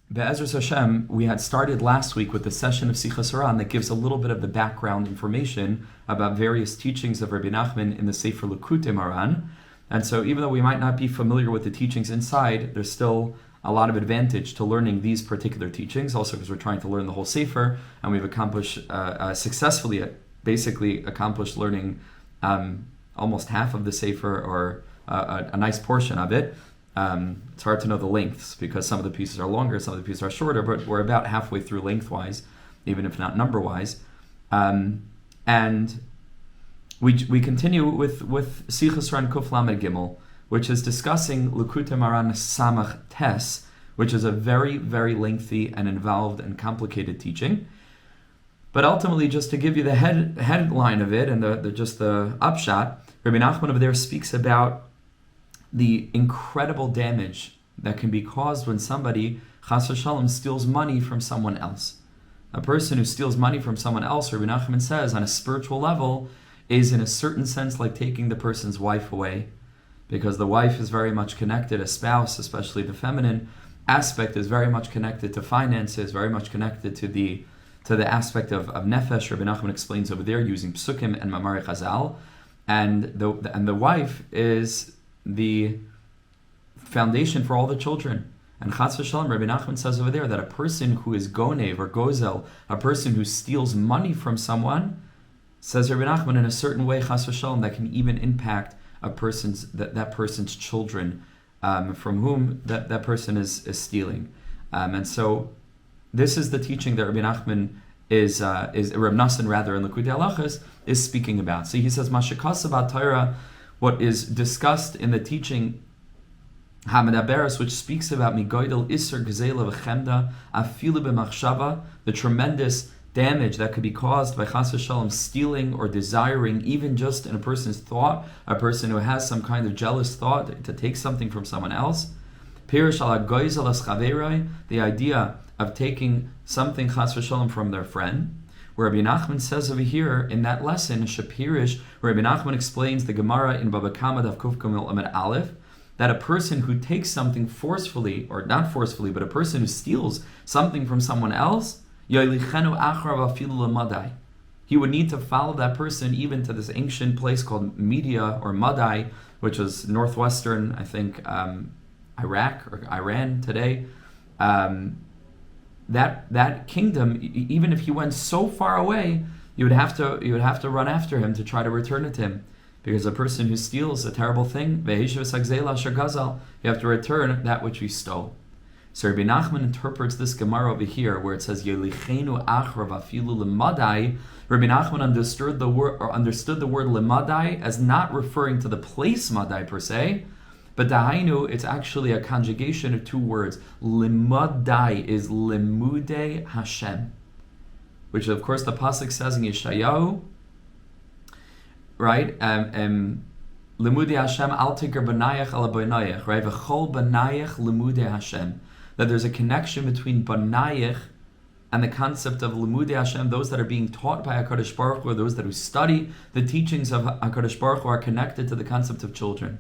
Be'ezras Hashem, we had started last week with the session of Sichos Haran that gives a little bit of the background information about various teachings of Rabbi Nachman in the Sefer Likutei Moharan. And so even though we might not be familiar with the teachings inside, there's still a lot of advantage to learning these particular teachings, also because we're trying to learn the whole Sefer, and we've accomplished, successfully accomplished learning almost half of the Sefer, or a nice portion of it. It's hard to know the lengths because some of the pieces are longer, some of the pieces are shorter, but we're about halfway through lengthwise, even if not number-wise. And we continue with Sichos Haran Kuf Lamed Gimel, which is discussing Likutei Moharan Samach Tes, which is a very, very lengthy and involved and complicated teaching. But ultimately, just to give you the headline of it and the upshot, Rabbi Nachman over there speaks about the incredible damage that can be caused when somebody, chas v'shalom, steals money from someone else. A person who steals money from someone else, Rabbi Nachman says, on a spiritual level, is in a certain sense like taking the person's wife away, because the wife is very much connected, a spouse, especially the feminine aspect, is very much connected to finances, very much connected to the aspect of nefesh. Rabbi Nachman explains over there using psukim and mamari chazal, and the wife is the foundation for all the children. And chas v'shalom, Rabbi Nachman says over there that a person who is gonev or gozel, a person who steals money from someone, says Rabbi Nachman, in a certain way, chas v'shalom, that can even impact that person's children, from whom that person is stealing. And so this is the teaching that Rabbi Nachman is Reb Nassan rather in Likutei Halachos is speaking about. So he says, Mashikasa b'Torah, what is discussed in the teaching Hamadaberes, which speaks about Migoidel Isser Gezela V'Chemda Afilu B'Machshava, the tremendous damage that could be caused by chas v'shalom stealing or desiring, even just in a person's thought, a person who has some kind of jealous thought to take something from someone else. Pirish ala goizel as chaverai, the idea of taking something chas v'shalom from their friend. Where Rabbi Nachman says over here in that lesson, Shapirish, where Rabbi Nachman explains the Gemara in Baba Kama Daf Kuf Gimel Amud Aleph, that a person who takes something forcefully, or not forcefully, but a person who steals something from someone else, he would need to follow that person even to this ancient place called Media or Madai, which is northwestern, I think, Iraq or Iran today. That kingdom, even if he went so far away, you would have to run after him to try to return it to him, because a person who steals a terrible thing, you have to return that which you stole. So Rabbi Nachman interprets this Gemara over here, where it says Yelichenu achrav afilu lemadai. Rabbi Nachman understood the word lemadai as not referring to the place madai per se, but dahainu, it's actually a conjugation of two words. Limadai is limude Hashem, which of course the pasuk says in Yeshayahu, right? Limude Hashem al tikar banayach ala banayach, right? V'chol banayach limude Hashem. That there's a connection between banayach and the concept of limude Hashem, those that are being taught by HaKadosh Baruch Hu, those that who study the teachings of HaKadosh Baruch Hu, are connected to the concept of children.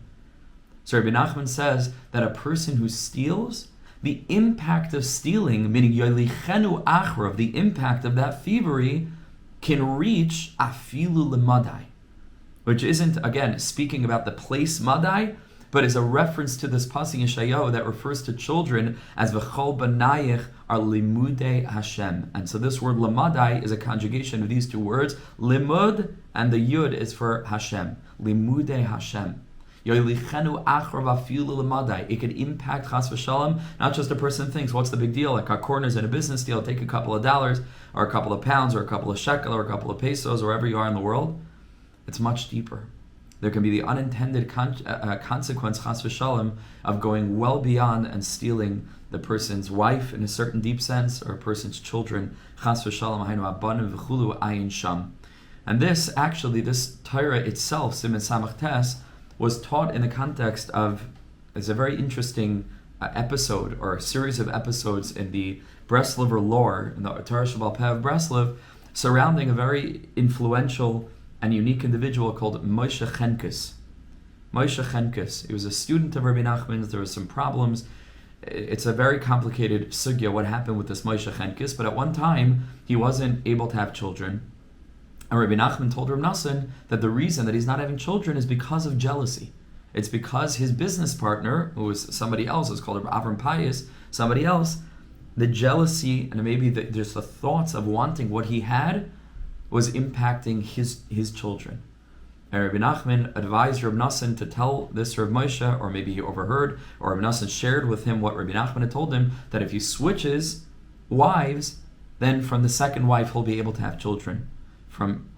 So Rabbi Nachman says that a person who steals, the impact of stealing, meaning yolichenu achrav, the impact of that thievery, can reach afilu lemadai, which isn't, again, speaking about the place madai, but is a reference to this pasuk in Yeshayahu that refers to children as v'chol banayich are limude Hashem. And so this word lamadai is a conjugation of these two words. Limud, and the yud is for Hashem. Limude Hashem. It could impact chas v'shalom, not just a person thinks, what's the big deal? Like our corners in a business deal, take a couple of dollars, or a couple of pounds, or a couple of shekel, or a couple of pesos, wherever you are in the world. It's much deeper. There can be the unintended consequence, chas v'shalom, of going well beyond and stealing the person's wife in a certain deep sense, or a person's children, chas v'shalom, hainu abanim v'chulu ayin sham. And this Torah itself, Siman Samach Tes, was taught in the context of, it's a very interesting episode, or a series of episodes in the Breslover lore, in the Torah Shabbal Peh of Breslov, surrounding a very influential and unique individual called Moshe Chenkes. He was a student of Rabbi Nachman's. There were some problems it's a very complicated sugya what happened with this Moshe Chenkis, but at one time he wasn't able to have children. And Rabbi Nachman told Reb Nosson that the reason that he's not having children is because of jealousy. It's because his business partner, who was somebody else, is called Avram Payas, somebody else, the jealousy and maybe just the thoughts of wanting what he had was impacting his children. And Rabbi Nachman advised Reb Nosson to tell this to Reb Moshe, or maybe he overheard, or Reb Nosson shared with him what Rabbi Nachman had told him, that if he switches wives, then from the second wife he'll be able to have children from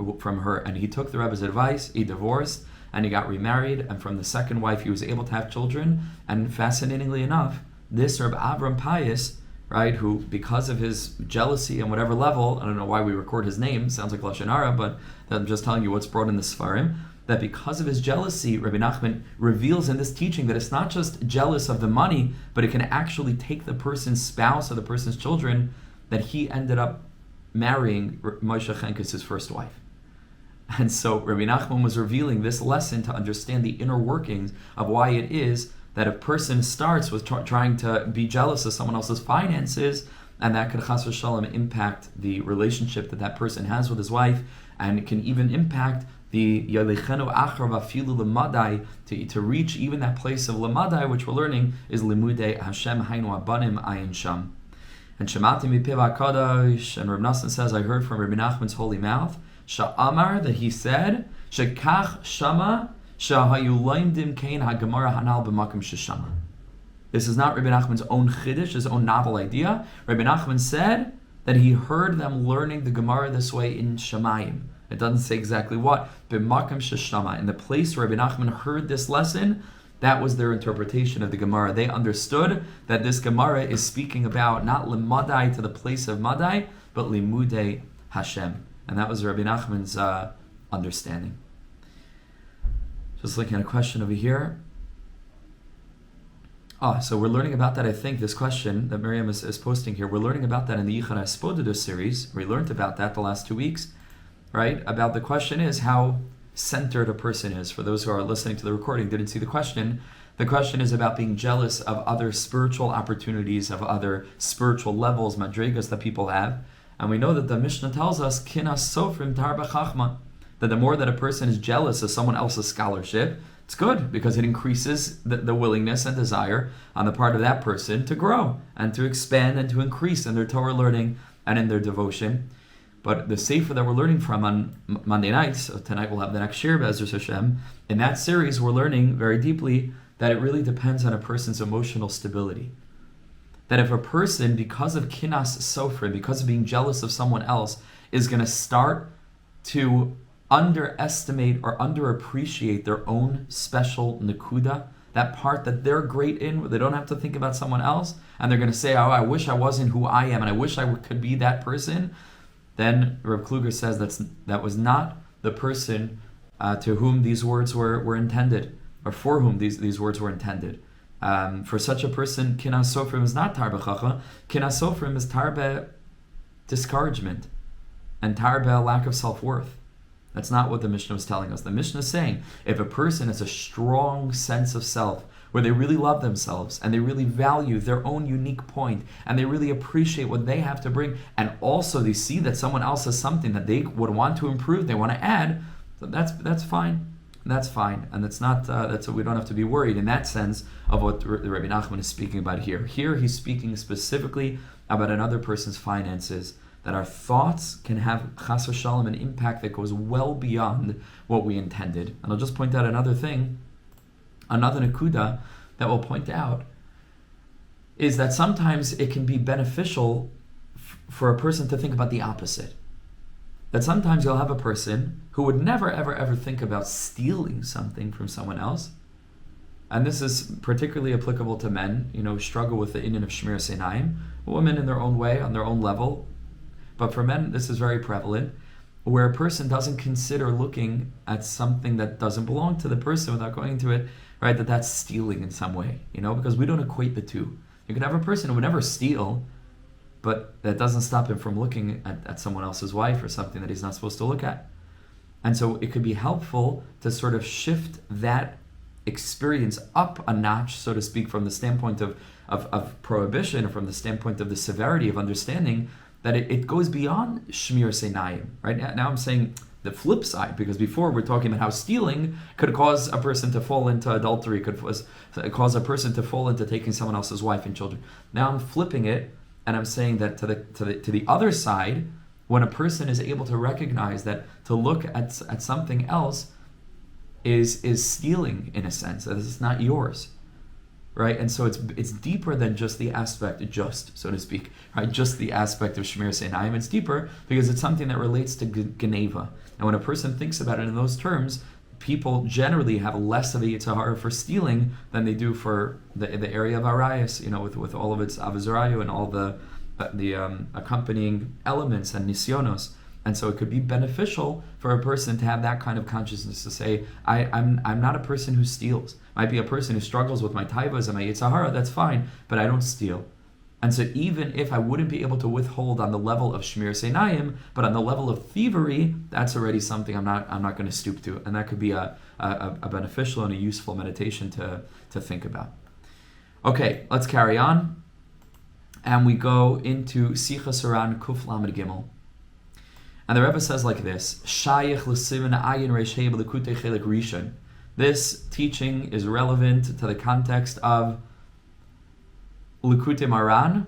her. And he took the Rebbe's advice, he divorced, and he got remarried, and from the second wife he was able to have children. And fascinatingly enough, this Reb Avram Payas, right, who because of his jealousy on whatever level, I don't know why we record his name, sounds like Lashon Hara, but I'm just telling you what's brought in the Sfarim, that because of his jealousy, Rabbi Nachman reveals in this teaching that it's not just jealous of the money, but it can actually take the person's spouse or the person's children, that he ended up marrying Moshe Chenkis, his first wife. And so Rabbi Nachman was revealing this lesson to understand the inner workings of why it is that a person starts with trying to be jealous of someone else's finances, and that could chas v'shalom impact the relationship that person has with his wife, and it can even impact the yalechenu achar v'afilu l'madai, to reach even that place of l'madai, which we're learning is limudei Hashem hainu abanim ayin sham. And Shemati mipiv HaKadosh, and Reb Nosson says, I heard from Rabbi Nachman's holy mouth, Sha'amar, that he said, Shekach shama shahayu loimdim kain hagemara hanal b'makom sheshama. This is not Rabbi Nachman's own chiddush, his own novel idea. Rabbi Nachman said that he heard them learning the Gemara this way in Shemayim. It doesn't say exactly what, b'makom sheshama. In the place where Rabbi Nachman heard this lesson, that was their interpretation of the Gemara. They understood that this Gemara is speaking about not limadai to the place of madai, but limudei Hashem. And that was Rabbi Nachman's understanding. Just looking at a question over here. So we're learning about that, I think, this question that Miriam is posting here. We're learning about that in the Yichar HaSpodado series. We learned about that the last 2 weeks, right? About the question is how centered a person is. For those who are listening to the recording, didn't see the question is about being jealous of other spiritual opportunities, of other spiritual levels, madrigas that people have. And we know that the Mishnah tells us, Kinas sofrim tarba chachma, that the more that a person is jealous of someone else's scholarship, it's good, because it increases the willingness and desire on the part of that person to grow and to expand and to increase in their Torah learning and in their devotion. But the sefer that we're learning from on Monday nights, so tonight we'll have the next shiur, Be'ezus Hashem, in that series we're learning very deeply that it really depends on a person's emotional stability. That if a person, because of kinas sofrim, because of being jealous of someone else, is going to start to underestimate or underappreciate their own special nakuda, that part that they're great in, where they don't have to think about someone else, and they're going to say, oh, I wish I wasn't who I am, and I wish I could be that person, then Reb Kluger says that was not the person to whom these words were intended, or for whom these words were intended. For such a person, kinas sofrim is not tarbe chacha. Kinas sofrim is tarbe discouragement and tarbe lack of self-worth. That's not what the Mishnah is telling us. The Mishnah is saying, if a person has a strong sense of self, where they really love themselves and they really value their own unique point and they really appreciate what they have to bring, and also they see that someone else has something that they would want to improve, they want to add, so that's fine. That's fine, and that's not. That's what we don't have to be worried in that sense of what Rabbi Nachman is speaking about here. Here he's speaking specifically about another person's finances. That our thoughts can have chas v'shalom an impact that goes well beyond what we intended. And I'll just point out another thing, another nakuda that we'll point out is that sometimes it can be beneficial for a person to think about the opposite. That sometimes you'll have a person who would never, ever, ever think about stealing something from someone else. And this is particularly applicable to men, who struggle with the inyan of Shmir Seinayim. Women in their own way, on their own level. But for men, this is very prevalent, where a person doesn't consider looking at something that doesn't belong to the person without going into it, right, that's stealing in some way, because we don't equate the two. You can have a person who would never steal, but that doesn't stop him from looking at someone else's wife or something that he's not supposed to look at. And so it could be helpful to sort of shift that experience up a notch, so to speak, from the standpoint of prohibition, or from the standpoint of the severity of understanding, that it goes beyond shmir seinayim. Right now I'm saying the flip side, because before we're talking about how stealing could cause a person to fall into adultery, could cause a person to fall into taking someone else's wife and children. Now I'm flipping it, and I'm saying that to the other side, when a person is able to recognize that to look at something else is stealing, in a sense, that it's not yours, right? And so it's deeper than just the aspect, so to speak, right? Just the aspect of shmir seinayim. It's deeper because it's something that relates to geneva. And when a person thinks about it in those terms, people generally have less of a yitzhahara for stealing than they do for the area of arayas, with all of its avizarayu and all the accompanying elements and nisyonos. And so it could be beneficial for a person to have that kind of consciousness, to say, I'm not a person who steals. Might be a person who struggles with my taivas and my yitzhahara, that's fine, but I don't steal. And so even if I wouldn't be able to withhold on the level of shmir seinayim, but on the level of thievery, that's already something I'm not going to stoop to. And that could be a beneficial and a useful meditation to think about. Okay, let's carry on. And we go into Sichos Haran Kuf Lamed Gimel. And the Rebbe says like this: Shayich l'siman ayin reish hei b'likutei chelik rishon. This teaching is relevant to the context of Likutei Maran,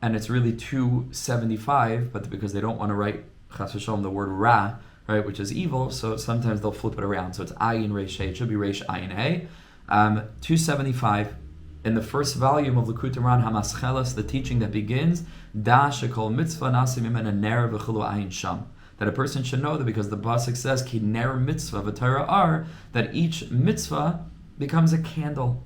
and it's really 275, but because they don't want to write chas v'sholom the word ra, right, which is evil, so sometimes they'll flip it around. So it's ayin reish hei. It should be reish ayin hei. 275. In the first volume of Likutei Maran Hamascheles, the teaching that begins, Da shekol mitzvah nasim imena ner v'chilu ayin sham. That a person should know that because the pasuk says ki ner mitzvah v'Torah ar, that each mitzvah becomes a candle.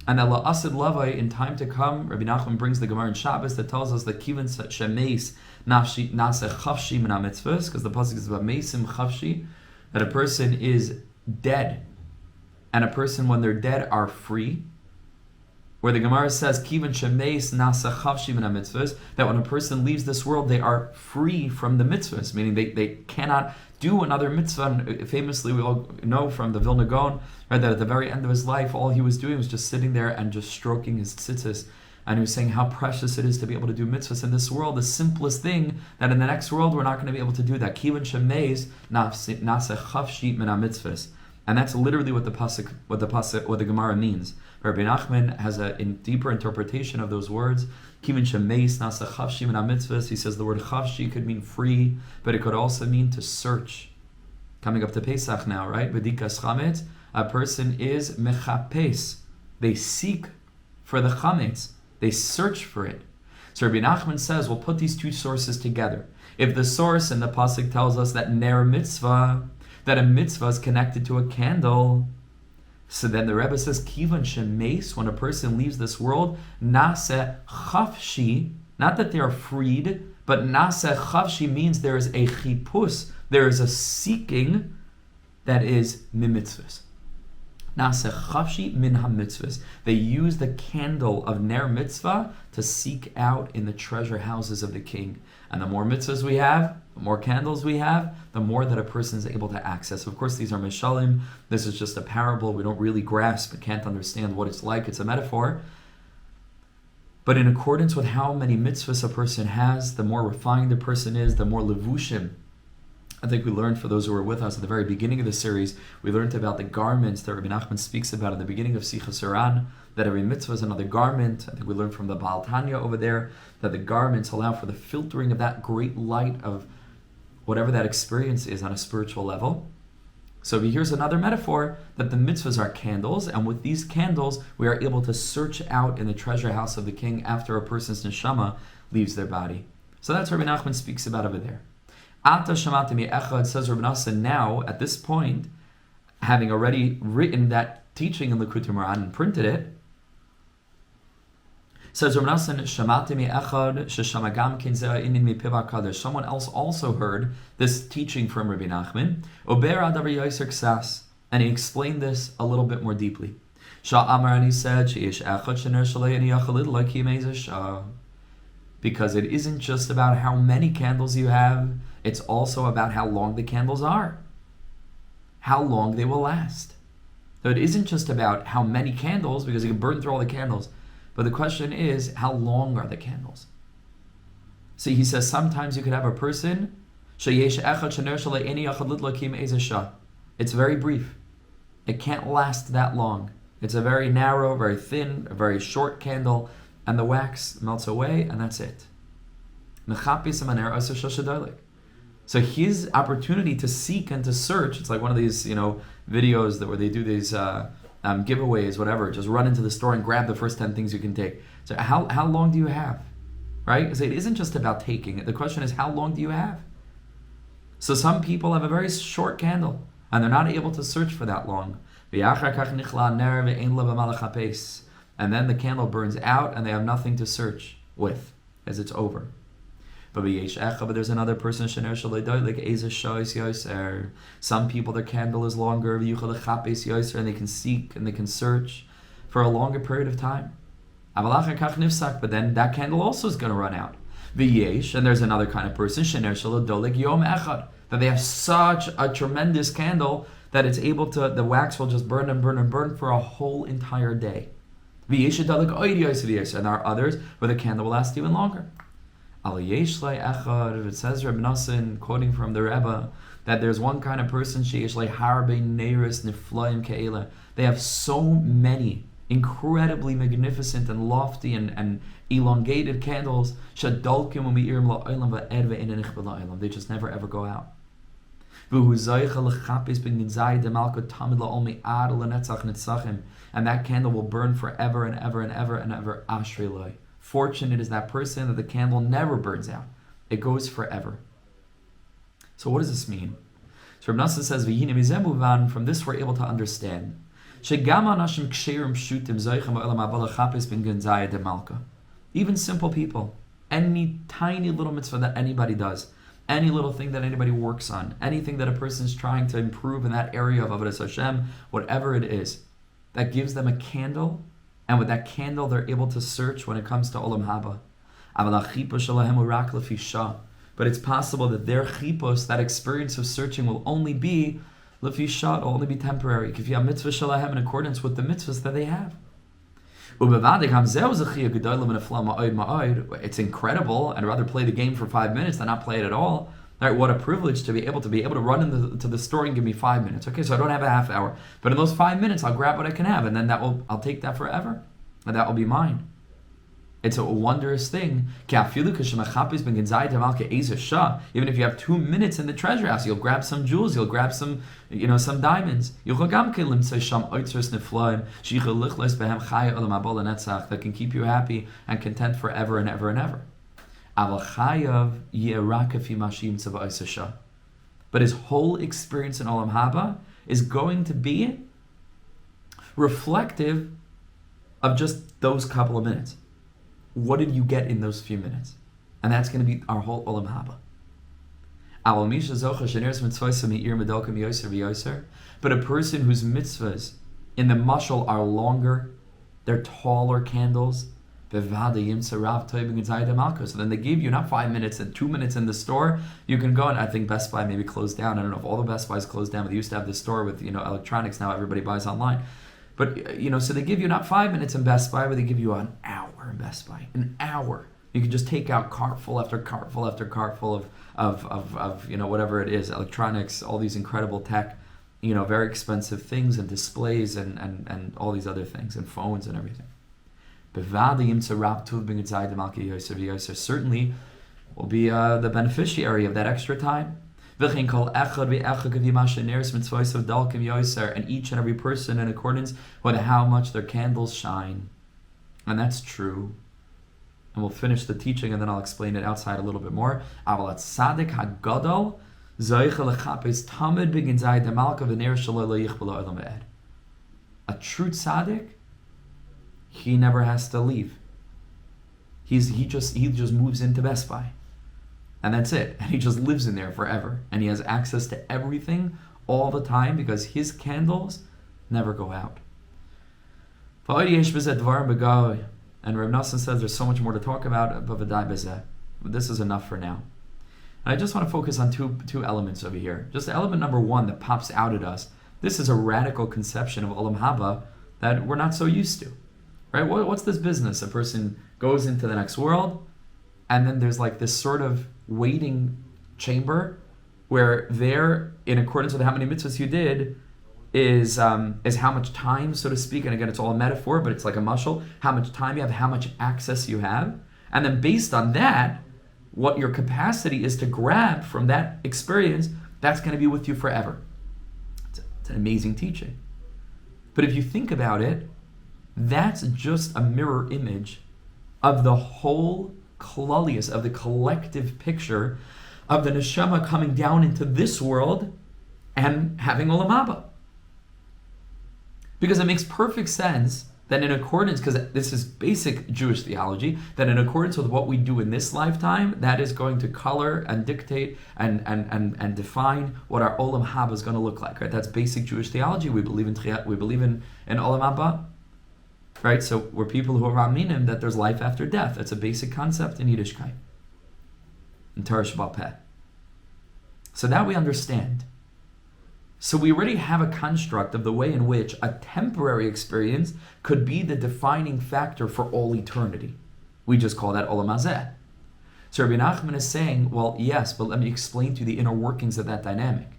And that la'asid lavai, in time to come, Rabbi Nachman brings the Gemara in Shabbos that tells us that kivan shemeis nafshi nase chavshi min ha-mitzvahs, because the pasuk is about meisim chavshi, that a person is dead, and a person when they're dead are free. Where the Gemara says, Kivan shemeis nasa chavshi min ha-mitzvahs, that when a person leaves this world, they are free from the mitzvahs, meaning they cannot do another mitzvah. And famously, we all know from the Vilna Gaon, right, that at the very end of his life, all he was doing was just sitting there and just stroking his tzitzis. And he was saying how precious it is to be able to do mitzvahs in this world, the simplest thing, that in the next world, we're not going to be able to do that. Kivan shemeis nasa chavshi min ha-mitzvahs. And that's literally what the Gemara means. Rabbi Nachman has a deeper interpretation of those words. Kimin shemeis nasa chavshi min ha-mitzvahs. He says the word chavshi could mean free, but it could also mean to search. Coming up to Pesach now, right? B'dikas chametz, a person is mechapes. They seek for the chametz. They search for it. So Rabbi Nachman says, we'll put these two sources together. If the source in the pasuk tells us that ner mitzvah, that a mitzvah is connected to a candle, so then the Rebbe says, Kivan shemeis, when a person leaves this world, nase chavshi, not that they are freed, but nase chavshi means there is a chipus, there is a seeking that is mitzvahs. Nase chavshi min ha-mitzvahs. They use the candle of ner mitzvah to seek out in the treasure houses of the king. And the more mitzvahs we have, the more candles we have, the more that a person is able to access. Of course, these are mishalim. This is just a parable. We don't really grasp, can't understand what it's like. It's a metaphor. But in accordance with how many mitzvahs a person has, the more refined a person is, the more levushim. I think we learned, for those who were with us at the very beginning of the series, we learned about the garments that Rabbi Nachman speaks about at the beginning of Sichos Haran, that every mitzvah is another garment. I think we learned from the Baal Tanya over there that the garments allow for the filtering of that great light of whatever that experience is on a spiritual level. So here's another metaphor, that the mitzvahs are candles, and with these candles, we are able to search out in the treasure house of the king after a person's neshama leaves their body. So that's what Rabbi Nachman speaks about over there. Ata shamati mi echad, says Rabbi Nassan, now, at this point, having already written that teaching in Likutei Maran and printed it, says Rabbi Nassan, shamati mi echad, sheshamagam kinzeh inin mi piva kadosh. Someone else also heard this teaching from Rabbi Nachman, ober adavar yoser ksas, and he explained this a little bit more deeply. Sha'amar, and he said, she'ish echad shener shalei ani yachalid loki mezeh shah. Because it isn't just about how many candles you have, it's also about how long the candles are, how long they will last. So it isn't just about how many candles, because you can burn through all the candles, but the question is, how long are the candles? So he says sometimes you could have a person, it's very brief. It can't last that long. It's a very narrow, very thin, a very short candle, and the wax melts away, and that's it. So his opportunity to seek and to search, it's like one of these, videos where they do these giveaways, whatever. Just run into the store and grab the first 10 things you can take. So how long do you have? Right? So it isn't just about taking it. The question is, how long do you have? So some people have a very short candle, and they're not able to search for that long. And then the candle burns out, and they have nothing to search with, as it's over. But there's another person, some people, their candle is longer, and they can seek and they can search for a longer period of time. But then that candle also is going to run out. And there's another kind of person, that they have such a tremendous candle that it's able to, the wax will just burn and burn and burn for a whole entire day. And there are others where the candle will last even longer. It says Reb Nosson, quoting from the Rebbe, that there's one kind of person, they have so many incredibly magnificent and lofty and elongated candles, they just never ever go out. And that candle will burn forever and ever and ever and ever. Fortunate is that person that the candle never burns out. It goes forever. So what does this mean? So Reb Nosson says, from this we're able to understand even simple people, any tiny little mitzvah that anybody does, any little thing that anybody works on, anything that a person is trying to improve in that area of avodas Hashem, whatever it is, that gives them a candle, and with that candle they're able to search when it comes to olam haba. But it's possible that their chipos, that experience of searching, will only be lefi shah, will only be temporary. If you have mitzvah shalahem in accordance with the mitzvahs that they have. It's incredible. I'd rather play the game for 5 minutes than not play it at all. Right, what a privilege to be able to run into the store and give me 5 minutes. Okay, so I don't have a half hour, but in those 5 minutes I'll grab what I can have, and then I'll take that forever, and that will be mine. It's a wondrous thing. Even if you have 2 minutes in the treasure house, you'll grab some jewels, you'll grab some diamonds. That can keep you happy and content forever and ever and ever. But his whole experience in Olam Haba is going to be reflective of just those couple of minutes. What did you get in those few minutes? And that's going to be our whole Olam Haba. But a person whose mitzvahs in the mashal are longer, they're taller candles, so then they give you not 5 minutes and 2 minutes in the store. You can go, and I think Best Buy maybe closed down. I don't know if all the Best Buys closed down, but they used to have the store with electronics. Now everybody buys online. But so they give you not 5 minutes in Best Buy, but they give you an hour in Best Buy. An hour. You can just take out cartful after cartful after cartful of whatever it is, electronics, all these incredible tech, very expensive things and displays and all these other things and phones and everything. Certainly will be the beneficiary of that extra time. And each and every person in accordance with how much their candles shine. And that's true. And we'll finish the teaching and then I'll explain it outside a little bit more. A true tzaddik, he never has to leave. He just moves into Best Buy. And that's it. And he just lives in there forever. And he has access to everything all the time because his candles never go out. And Reb Nosson says there's so much more to talk about, but this is enough for now. And I just want to focus on two elements over here. Just element number one that pops out at us This is a radical conception of Olam Haba that we're not so used to, right? What's this business? A person goes into the next world, and then there's like this sort of waiting chamber where there, in accordance with how many mitzvahs you did, is how much time, so to speak, and again, it's all a metaphor, but it's like a mashal, how much time you have, how much access you have, and then based on that, what your capacity is to grab from that experience, that's going to be with you forever. It's an amazing teaching. But if you think about it, that's just a mirror image of the whole klalius, of the collective picture of the neshama coming down into this world and having olam haba. Because it makes perfect sense that in accordance, because this is basic Jewish theology, that in accordance with what we do in this lifetime, that is going to color and dictate and define what our olam haba is going to look like. Right? That's basic Jewish theology. We believe in olam haba. Right? So we're people who are Raminim that there's life after death. That's a basic concept in Yiddishkeit. In Torah Sheba'al Peh. So that we understand. So we already have a construct of the way in which a temporary experience could be the defining factor for all eternity. We just call that Olam Hazeh. So Rabbi Nachman is saying, well, yes, but let me explain to you the inner workings of that dynamic.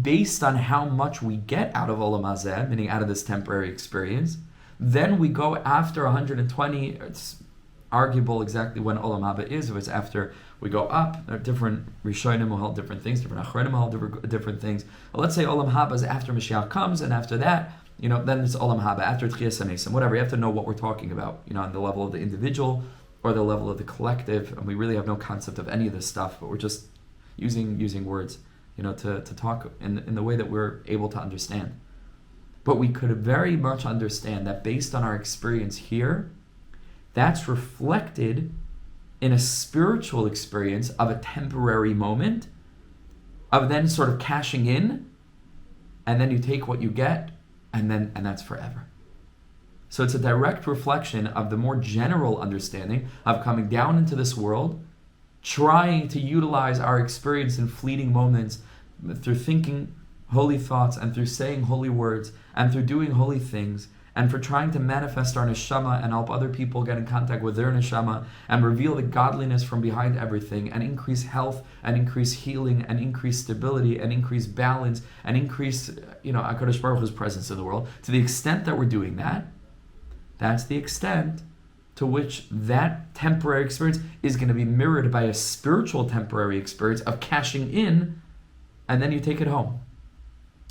Based on how much we get out of Olam Hazeh, meaning out of this temporary experience, then we go after 120, it's arguable exactly when Olam Haba is, if it's after we go up, there are different Rishonim will hold different things, different Achronim will hold different things. But let's say Olam Haba is after Mashiach comes, and after that, then it's Olam Haba, after Tchias HaMesim, whatever. You have to know what we're talking about, on the level of the individual or the level of the collective, and we really have no concept of any of this stuff, but we're just using words, to talk in the way that we're able to understand. But we could very much understand that based on our experience here, that's reflected in a spiritual experience of a temporary moment, of then sort of cashing in, and then you take what you get, and that's forever. So it's a direct reflection of the more general understanding of coming down into this world, trying to utilize our experience in fleeting moments through thinking holy thoughts and through saying holy words and through doing holy things, and for trying to manifest our neshama and help other people get in contact with their neshama and reveal the godliness from behind everything and increase health and increase healing and increase stability and increase balance and increase, HaKadosh Baruch Hu's presence in the world. To the extent that we're doing that, that's the extent to which that temporary experience is going to be mirrored by a spiritual temporary experience of cashing in, and then you take it home.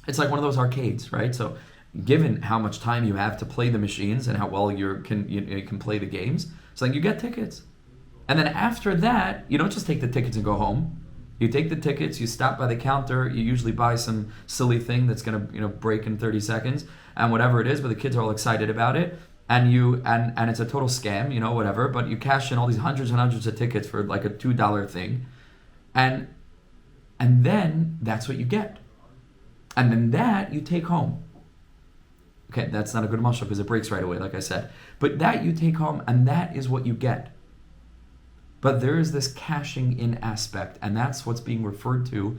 It's like one of those arcades, right? So given how much time you have to play the machines and how well you can play the games, it's like you get tickets. And then after that, you don't just take the tickets and go home. You take the tickets, you stop by the counter, you usually buy some silly thing that's going to break in 30 seconds and whatever it is, but the kids are all excited about it. And and it's a total scam, whatever, but you cash in all these hundreds and hundreds of tickets for like a $2 thing. And then that's what you get. And then that you take home. Okay, that's not a good mashal because it breaks right away, like I said. But that you take home, and that is what you get. But there is this cashing in aspect, and that's what's being referred to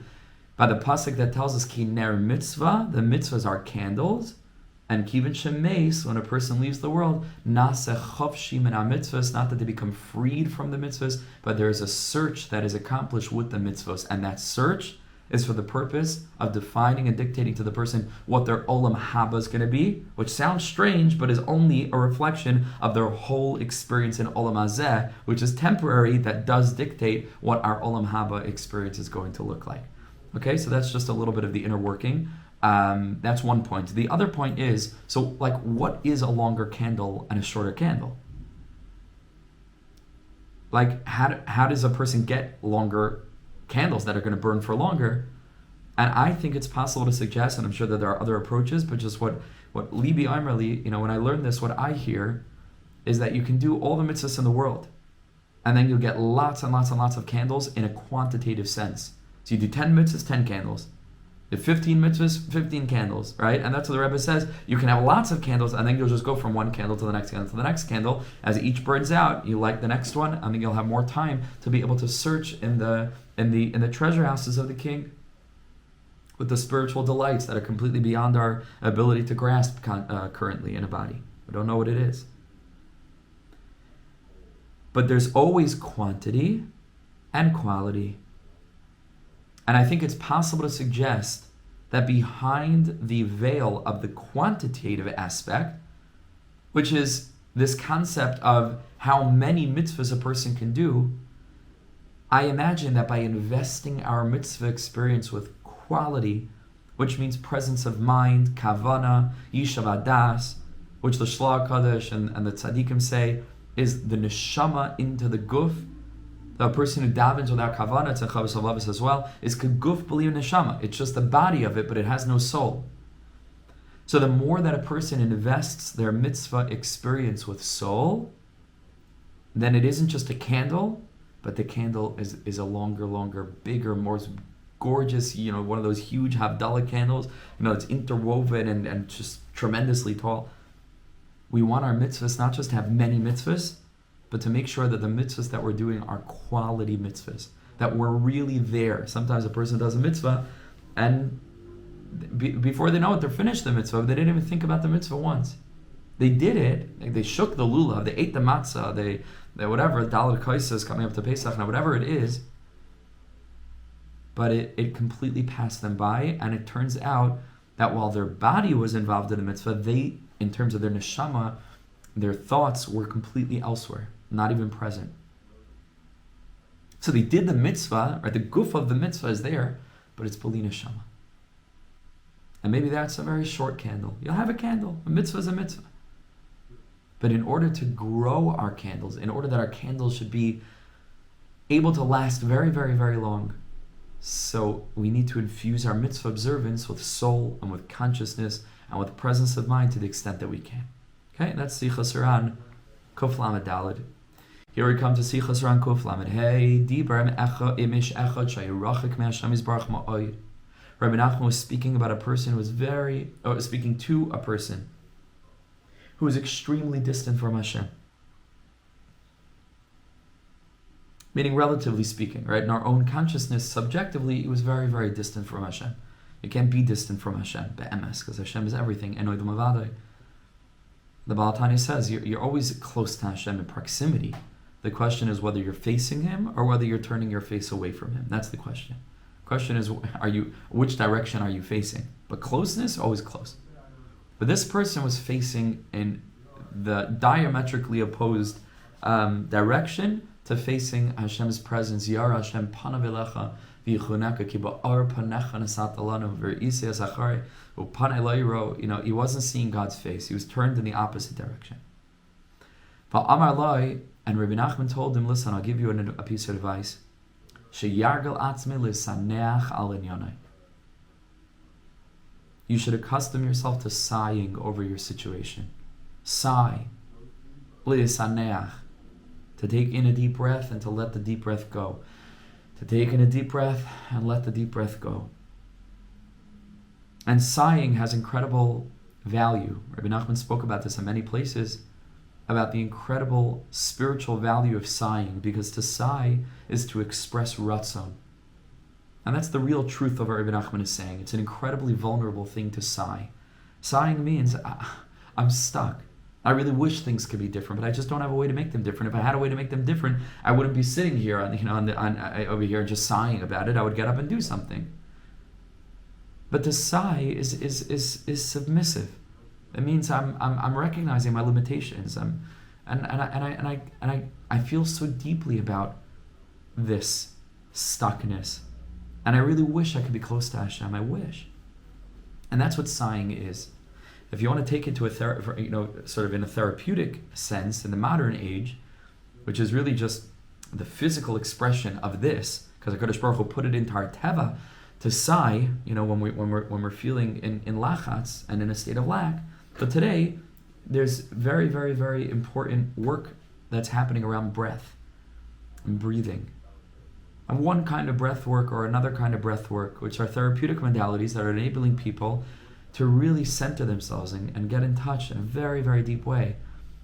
by the pasuk that tells us ki ner mitzvah, the mitzvahs are candles, and kivin shemeis, when a person leaves the world, nase chofshi min ha-mitzvahs, not that they become freed from the mitzvahs, but there is a search that is accomplished with the mitzvahs, and that search is for the purpose of defining and dictating to the person what their olam haba is going to be, which sounds strange, but is only a reflection of their whole experience in olam hazeh, which is temporary, that does dictate what our olam haba experience is going to look like. Okay, so that's just a little bit of the inner working. That's one point. The other point is, so like, what is a longer candle and a shorter candle? Like, how does a person get longer candles that are going to burn for longer? And I think it's possible to suggest, and I'm sure that there are other approaches, but just what Libi Amrli, when I learned this, what I hear is that you can do all the mitzvahs in the world, and then you'll get lots and lots and lots of candles in a quantitative sense. So you do 10 mitzvahs, 10 candles. You have 15 mitzvahs, 15 candles, right? And that's what the Rebbe says. You can have lots of candles, and then you'll just go from one candle to the next candle to the next candle. As each burns out, you light the next one, and then you'll have more time to be able to search in the treasure houses of the king. with the spiritual delights that are completely beyond our ability to grasp currently in a body. We don't know what it is. But there's always quantity and quality. And I think it's possible to suggest that behind the veil of the quantitative aspect, which is this concept of how many mitzvahs a person can do, I imagine that by investing our mitzvah experience with quality, which means presence of mind, kavana, yishav adas, which the Shlach Kadosh and the tzaddikim say is the neshama into the guf. The person who davens without kavana, it's in Chavos HaLavos as well, is keguf b'li neshama. It's just the body of it, but it has no soul. So the more that a person invests their mitzvah experience with soul, then it isn't just a candle, but the candle is a longer, bigger, more gorgeous, one of those huge Havdalah candles, it's interwoven and just tremendously tall. We want our mitzvahs not just to have many mitzvahs, but to make sure that the mitzvahs that we're doing are quality mitzvahs, that we're really there. Sometimes a person does a mitzvah, and before they know it, they're finished the mitzvah. They didn't even think about the mitzvah once. They did it. They shook the lulav. They ate the matzah. They whatever, Dalet Kaisas coming up to Pesach, now whatever it is. But it completely passed them by, and it turns out that while their body was involved in the mitzvah, they, in terms of their neshama, their thoughts were completely elsewhere, not even present. So they did the mitzvah, or the guf of the mitzvah is there, but it's b'li neshama. And maybe that's a very short candle. You'll have a candle. A mitzvah is a mitzvah. But in order to grow our candles, in order that our candles should be able to last very, very, very long, so we need to infuse our mitzvah observance with soul and with consciousness and with presence of mind to the extent that we can. Okay, that's Sichos Haran, Kuf Lamed Daled. Here we come to Sichos Haran, Kuf Lamed. Hey, Dibar Echa Imish Echad Shayirachik Me'Hashem Yisbarach Ma'oid. Rabbi Nachman was speaking about a person who was speaking to a person who was extremely distant from Hashem. Meaning, relatively speaking, right? In our own consciousness, subjectively, it was very, very distant from Hashem. You can't be distant from Hashem, be'emes, because Hashem is everything. Enoi d'mavadai. The Baal Tanya says you're always close to Hashem in proximity. The question is whether you're facing Him or whether you're turning your face away from Him. That's the question. The question is, which direction are you facing? But closeness, always close. But this person was facing in the diametrically opposed direction to facing Hashem's presence. Yar Hashem panav elecha v'yichuneka ki ba'ar panecha nesat alanu v'risei zachari u'panei lo yiro. He wasn't seeing God's face. He was turned in the opposite direction. Va'amar loi, and Rabbi Nachman told him, listen, I'll give you a piece of advice. Sheyargel atzmi l'saneach al inyanai. You should accustom yourself to sighing over your situation. Sigh. L'saneach. To take in a deep breath and to let the deep breath go. To take in a deep breath and let the deep breath go. And sighing has incredible value. Rabbi Nachman spoke about this in many places, about the incredible spiritual value of sighing, because to sigh is to express ratzon. And that's the real truth of what Rabbi Nachman is saying. It's an incredibly vulnerable thing to sigh. Sighing means I'm stuck. I really wish things could be different, but I just don't have a way to make them different. If I had a way to make them different, I wouldn't be sitting here over here just sighing about it. I would get up and do something. But to sigh is submissive. It means I'm recognizing my limitations. I feel so deeply about this stuckness, and I really wish I could be close to Hashem. I wish, and that's what sighing is. If you want to take it to sort of in a therapeutic sense in the modern age, which is really just the physical expression of this, because HaKadosh Baruch Hu put it into our teva to sigh, when we're feeling in lachatz and in a state of lack. But today, there's very, very, very important work that's happening around breath and breathing. And one kind of breath work or another kind of breath work, which are therapeutic modalities that are enabling people to really center themselves and get in touch in a very, very deep way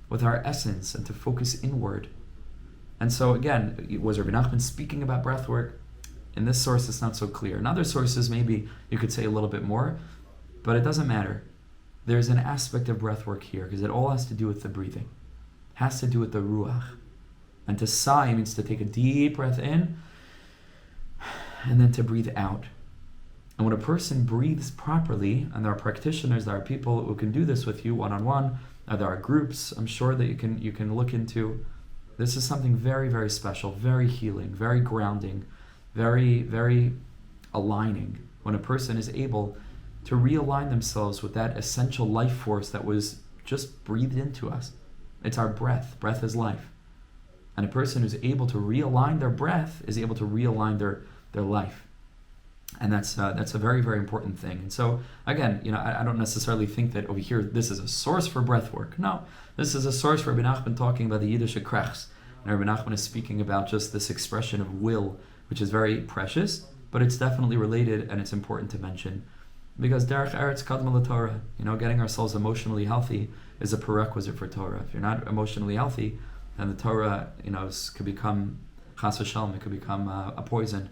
with our essence and to focus inward. And so again, was Rabbi Nachman speaking about breath work? In this source, it's not so clear. In other sources, maybe you could say a little bit more, but it doesn't matter. There's an aspect of breath work here, because it all has to do with the breathing. It has to do with the ruach. And to sigh means to take a deep breath in, and then to breathe out. And when a person breathes properly, and there are practitioners, there are people who can do this with you one-on-one, there are groups, I'm sure that you can look into. This is something very, very special, very healing, very grounding, very, very aligning. When a person is able to realign themselves with that essential life force that was just breathed into us. It's our breath. Breath is life. And a person who's able to realign their breath is able to realign their life. And that's a very, very important thing. And so, again, I don't necessarily think that over here this is a source for breath work. No, this is a source for Rabbi Nachman talking about the Yiddish krechs. And Rabbi Nachman is speaking about just this expression of will, which is very precious, but it's definitely related and it's important to mention. Because derech eretz kadma Torah, getting ourselves emotionally healthy is a prerequisite for Torah. If you're not emotionally healthy, then the Torah, could become chas v'shalom, it could become a poison.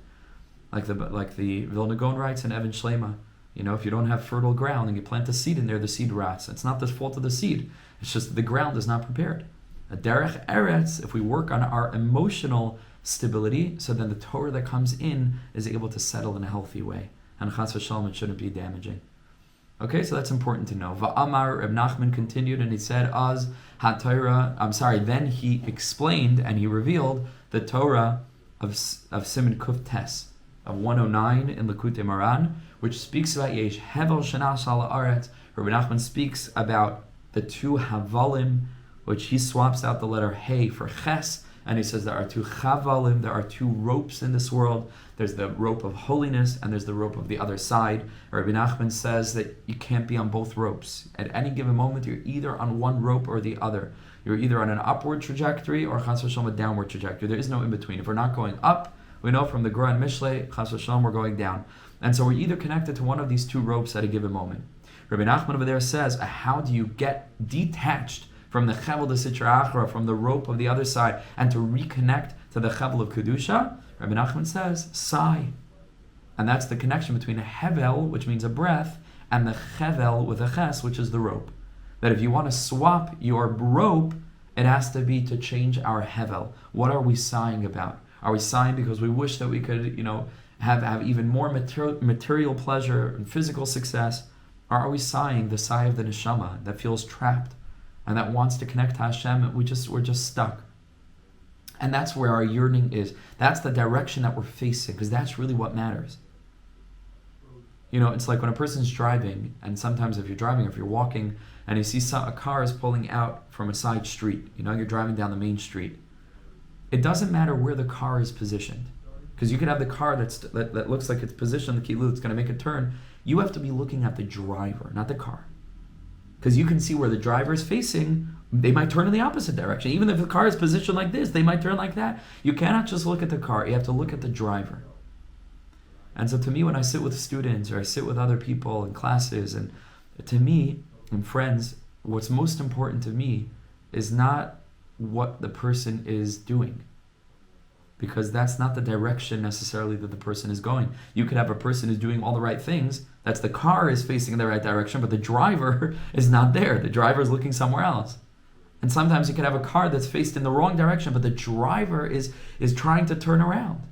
Like the Vilna Gaon writes in Evan Shlema, if you don't have fertile ground and you plant a seed in there, the seed rots. It's not the fault of the seed. It's just that the ground is not prepared. A derech eretz, if we work on our emotional stability, so then the Torah that comes in is able to settle in a healthy way. And chas v'shalom, it shouldn't be damaging. Okay, so that's important to know. Va'amar, Reb Nachman continued and he said, then he explained and he revealed the Torah of Siman Kuf Tes, of 109 in Likutei Moharan, which speaks about Yesh Hevel Shanash Ala Aretz. Rabbi Nachman speaks about the two Havalim, which he swaps out the letter Hey for Ches, and he says there are two Chavalim, there are two ropes in this world. There's the rope of holiness and there's the rope of the other side. Rabbi Nachman says that you can't be on both ropes. At any given moment, you're either on one rope or the other. You're either on an upward trajectory or chas v'shalom a downward trajectory. There is no in between. If we're not going up, we know from the Gra and Mishlei, chas v'shalom, we're going down. And so we're either connected to one of these two ropes at a given moment. Rabbi Nachman over there says, how do you get detached from the chevel de sitra achra, from the rope of the other side, and to reconnect to the chevel of kedusha? Rabbi Nachman says, sigh. And that's the connection between a hevel, which means a breath, and the chevel with a ches, which is the rope. That if you want to swap your rope, it has to be to change our hevel. What are we sighing about? Are we sighing because we wish that we could, have even more material pleasure and physical success? Or are we sighing the sigh of the neshama that feels trapped and that wants to connect to Hashem, and we're just stuck? And that's where our yearning is. That's the direction that we're facing, because that's really what matters. It's like when a person's driving, and sometimes if you're driving, if you're walking, and you see a car is pulling out from a side street, you're driving down the main street. It doesn't matter where the car is positioned, because you could have the car that looks like it's positioned, the kilu, it's going to make a turn. You have to be looking at the driver, not the car. Because you can see where the driver is facing, they might turn in the opposite direction. Even if the car is positioned like this, they might turn like that. You cannot just look at the car, you have to look at the driver. And so to me, when I sit with students or I sit with other people in classes, and to me, and friends, what's most important to me is not what the person is doing. Because that's not the direction necessarily that the person is going. You could have a person who's doing all the right things, that's the car is facing in the right direction, but the driver is not there. The driver is looking somewhere else. And sometimes you could have a car that's faced in the wrong direction, but the driver is trying to turn around.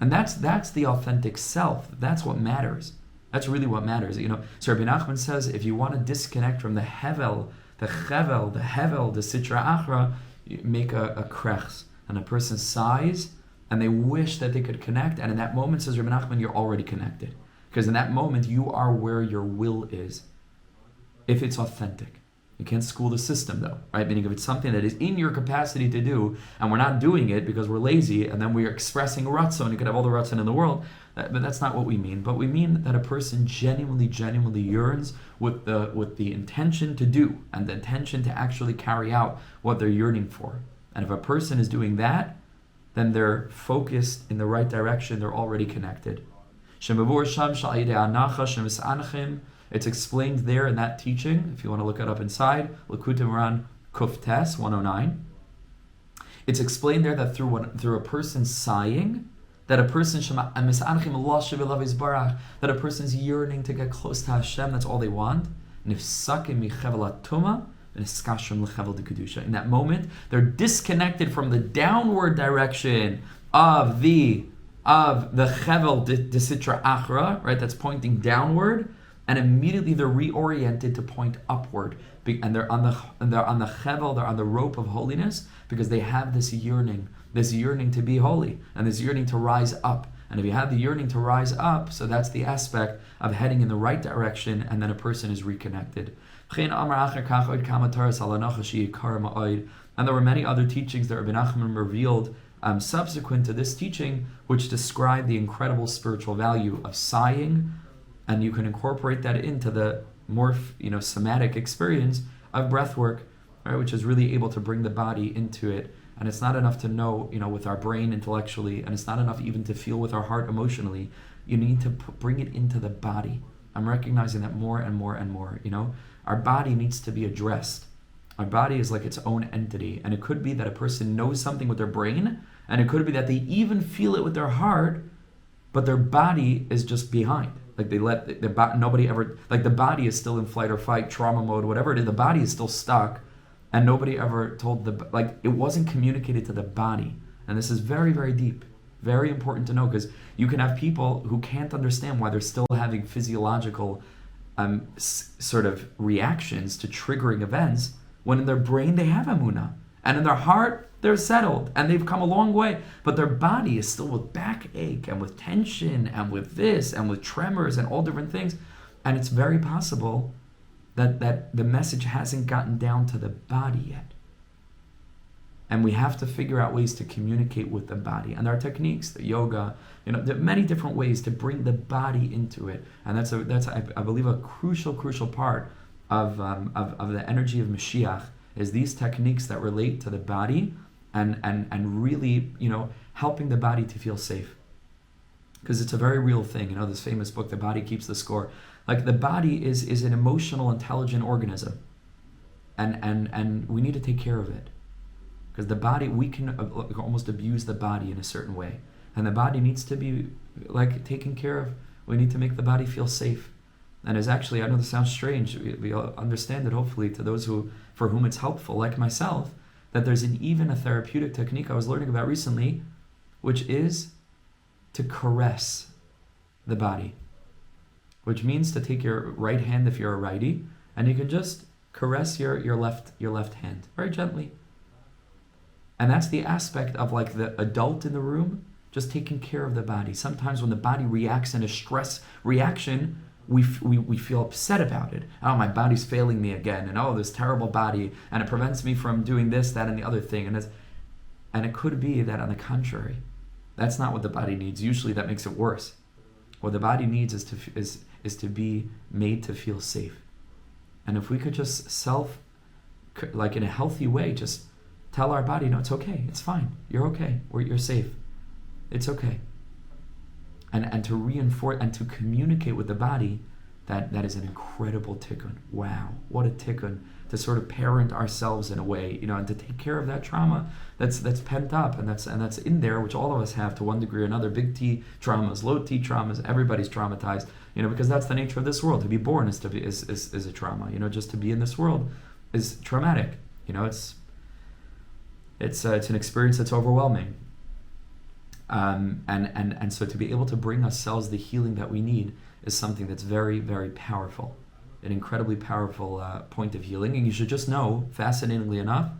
And that's the authentic self. That's what matters. That's really what matters. So Rabbi Nachman says, if you want to disconnect from the hevel, the sitra achra, you make a krechs. And a person sighs, and they wish that they could connect. And in that moment, says Rabbi Nachman, you're already connected. Because in that moment, you are where your will is. If it's authentic. You can't school the system, though, right? Meaning if it's something that is in your capacity to do, and we're not doing it because we're lazy, and then we're expressing ratzon, you could have all the ratzon in the world, but that's not what we mean. But we mean that a person genuinely yearns with the intention to do, and the intention to actually carry out what they're yearning for. And if a person is doing that, then they're focused in the right direction, they're already connected. It's explained there in that teaching, if you want to look it up inside, Likutei Moharan Kuf Tes 109. It's explained there that through a person sighing, that a person that a person's yearning to get close to Hashem, that's all they want. In that moment, they're disconnected from the downward direction of the chevel de sitra achra, right? That's pointing downward, and immediately they're reoriented to point upward, and they're on the chevel, they're on the rope of holiness, because they have this yearning to be holy, and this yearning to rise up. And if you have the yearning to rise up, so that's the aspect of heading in the right direction, and then a person is reconnected. And there were many other teachings that Rabbi Nachman revealed subsequent to this teaching, which describe the incredible spiritual value of sighing, and you can incorporate that into the more somatic experience of breath work, right, which is really able to bring the body into it. And it's not enough to know, with our brain intellectually, and it's not enough even to feel with our heart emotionally. You need to bring it into the body. I'm recognizing that more and more and more. Our body needs to be addressed. Our body is like its own entity, and it could be that a person knows something with their brain, and it could be that they even feel it with their heart, but their body is just behind. Like they let nobody ever, like the body is still in flight or fight, trauma mode, whatever it is. The body is still stuck. And nobody ever told it wasn't communicated to the body. And this is very, very deep, very important to know, because you can have people who can't understand why they're still having physiological sort of reactions to triggering events, when in their brain they have emunah, and in their heart they're settled, and they've come a long way, but their body is still with backache, and with tension, and with this, and with tremors, and all different things. And it's very possible that the message hasn't gotten down to the body yet. And we have to figure out ways to communicate with the body. And there are techniques, the yoga, there are many different ways to bring the body into it. And that's I believe a crucial part of the energy of Mashiach is these techniques that relate to the body and really, helping the body to feel safe. Because it's a very real thing. This famous book, The Body Keeps the Score. Like the body is an emotional, intelligent organism, and we need to take care of it, because the body, we can almost abuse the body in a certain way, and the body needs to be taken care of. We need to make the body feel safe. And it's actually, I know this sounds strange, we all understand it hopefully to those for whom it's helpful, like myself, that there's even a therapeutic technique I was learning about recently, which is to caress the body. Which means to take your right hand if you're a righty, and you can just caress your left hand very gently. And that's the aspect of the adult in the room, just taking care of the body. Sometimes when the body reacts in a stress reaction, we feel upset about it. Oh, my body's failing me again, and oh, this terrible body, and it prevents me from doing this, that, and the other thing. And it could be that on the contrary, that's not what the body needs. Usually that makes it worse. What the body needs is to be made to feel safe. And if we could just in a healthy way, just tell our body, no, it's okay, it's fine, you're okay, you're safe, it's okay. And to reinforce and to communicate with the body, that is an incredible tikkun. Wow, what a tikkun to sort of parent ourselves in a way, and to take care of that trauma that's pent up and that's in there, which all of us have to one degree or another. Big T traumas, low T traumas, everybody's traumatized, because that's the nature of this world. To be born is a trauma. Just to be in this world is traumatic. It's an experience that's overwhelming. And so to be able to bring ourselves the healing that we need is something that's very, very powerful. An incredibly powerful point of healing. And you should just know, fascinatingly enough,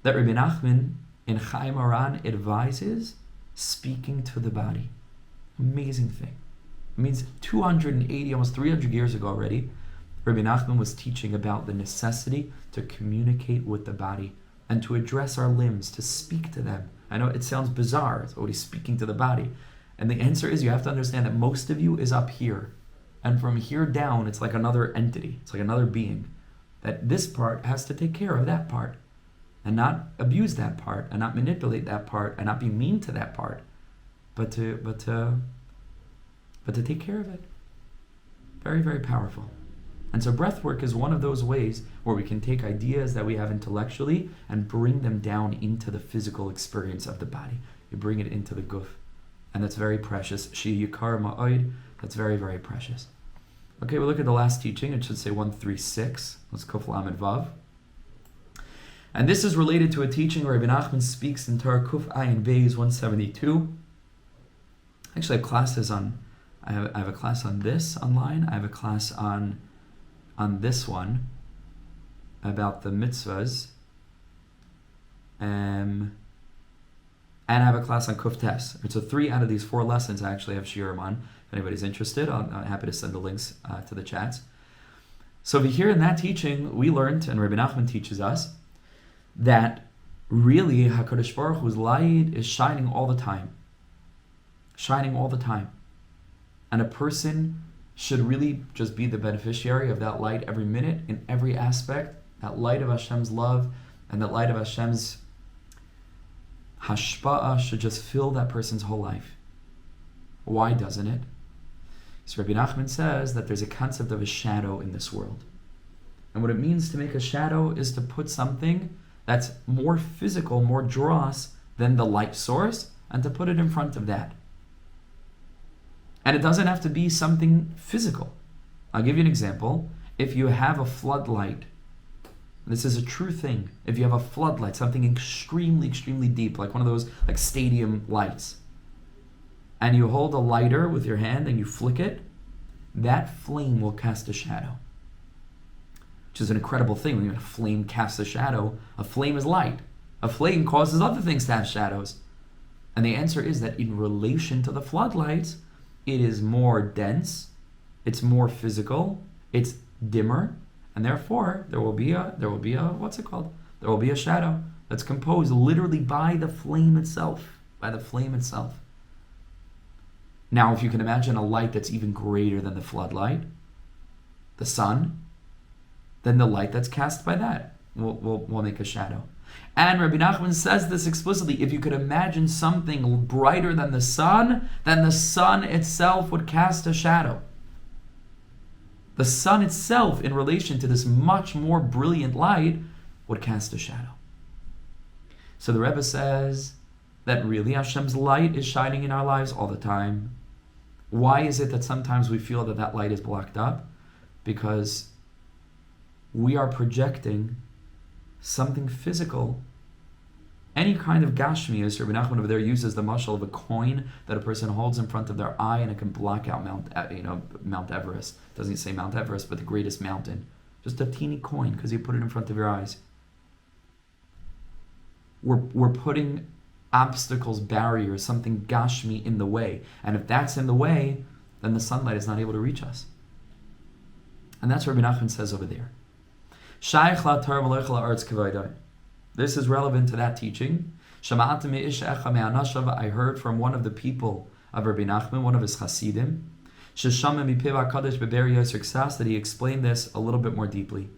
that Rabbi Nachman in Chaim Haran advises speaking to the body. Amazing thing. It means 280, almost 300 years ago already, Rabbi Nachman was teaching about the necessity to communicate with the body and to address our limbs, to speak to them. I know it sounds bizarre, it's always speaking to the body. And the answer is, you have to understand that most of you is up here. And from here down, it's like another entity. It's like another being. That this part has to take care of that part. And not abuse that part. And not manipulate that part. And not be mean to that part. But to take care of it. Very, very powerful. And so breath work is one of those ways where we can take ideas that we have intellectually and bring them down into the physical experience of the body. You bring it into the guf. And that's very precious. Shi yikar ma'od, that's very, very precious. Okay, we'll look at the last teaching. It should say 136. Let's Kuf Lamed Vav. And this is related to a teaching where Ibn Nachman speaks in Torah Kuf Ayin Beis 172. Actually, I have classes on. I have a class on this online. I have a class on this one about the mitzvahs. And I have a class on Kuf Tes. So 3 out of these 4 lessons I actually have shiurim on. If anybody's interested, I'm happy to send the links to the chats. So over here in that teaching, we learned, and Rabbi Nachman teaches us, that really HaKadosh Baruch Hu's light is shining all the time. Shining all the time. And a person should really just be the beneficiary of that light every minute, in every aspect. That light of Hashem's love and that light of Hashem's hashpa'ah should just fill that person's whole life. Why doesn't it? So Rabbi Nachman says that there's a concept of a shadow in this world. And what it means to make a shadow is to put something that's more physical, more dross than the light source, and to put it in front of that. And it doesn't have to be something physical. I'll give you an example. If you have a floodlight, this is a true thing. If you have a floodlight, something extremely, extremely deep, like one of those like stadium lights, and you hold a lighter with your hand and you flick it, that flame will cast a shadow. Which is an incredible thing. When a flame casts a shadow, a flame is light. A flame causes other things to have shadows. And the answer is that in relation to the floodlights, it is more dense, it's more physical, it's dimmer, and therefore there will be a what's it called? There will be a shadow that's composed literally by the flame itself. By the flame itself. Now, if you can imagine a light that's even greater than the floodlight, the sun, then the light that's cast by that will make a shadow. And Rabbi Nachman says this explicitly. If you could imagine something brighter than the sun, then the sun itself would cast a shadow. The sun itself, in relation to this much more brilliant light, would cast a shadow. So the Rebbe says that really Hashem's light is shining in our lives all the time. Why is it that sometimes we feel that that light is blocked up? Because we are projecting something physical. Any kind of gashmi, as Rabbi Nachman over there uses the mashal of a coin that a person holds in front of their eye and it can block out Mount Everest. It doesn't say Mount Everest, but the greatest mountain. Just a teeny coin because you put it in front of your eyes. We're putting obstacles, barriers, something gashmi in the way. And if that's in the way, then the sunlight is not able to reach us. And that's what Rabbi Nachman says over there. This is relevant to that teaching. I heard from one of the people of Rabbi Nachman, one of his Hasidim, that he explained this a little bit more deeply.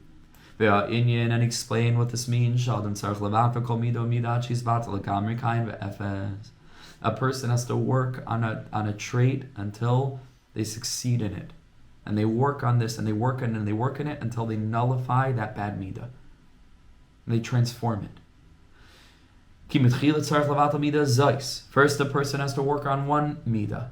And explain what this means. A person has to work on a trait until they succeed in it. And they work on this, and they work on it, and they work on it until they nullify that bad midah. And they transform it. First, the person has to work on one midah.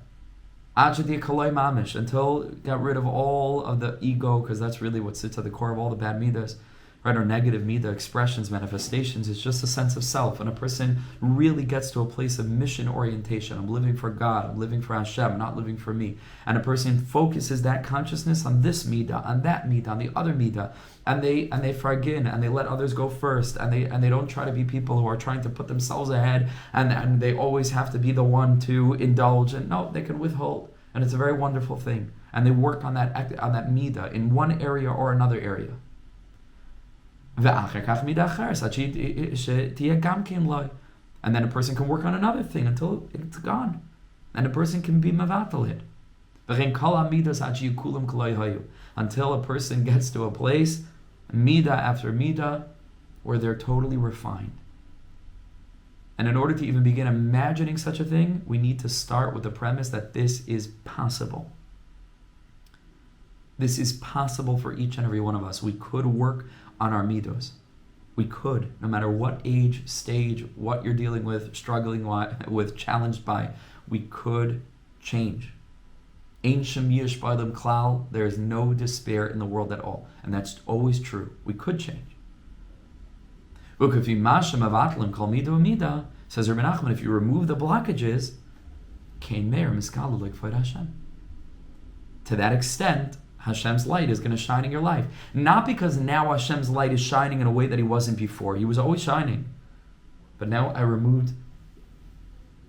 Until get rid of all of the ego, because that's really what sits at the core of all the bad midas. Right, or negative midah, expressions, manifestations, it's just a sense of self. And a person really gets to a place of mission orientation. I'm living for God, I'm living for Hashem, I'm not living for me. And a person focuses that consciousness on this midah, on that midah, on the other midah, and they fargin, and they let others go first, and they don't try to be people who are trying to put themselves ahead, and they always have to be the one to indulge, and no, they can withhold. And it's a very wonderful thing. And they work on that midah in one area or another area. And then a person can work on another thing until it's gone. And a person can be mavatal it. Until a person gets to a place, midah after midah, where they're totally refined. And in order to even begin imagining such a thing, we need to start with the premise that this is possible. This is possible for each and every one of us. We could work on our midos. We could, no matter what age, stage, what you're dealing with, struggling with, challenged by, we could change. Ein shem yish b'adam klal. There is no despair in the world at all, and that's always true. We could change. Says Rabbi Nachman, if you remove the blockages, to that extent, Hashem's light is going to shine in your life. Not because now Hashem's light is shining in a way that he wasn't before. He was always shining. But now I removed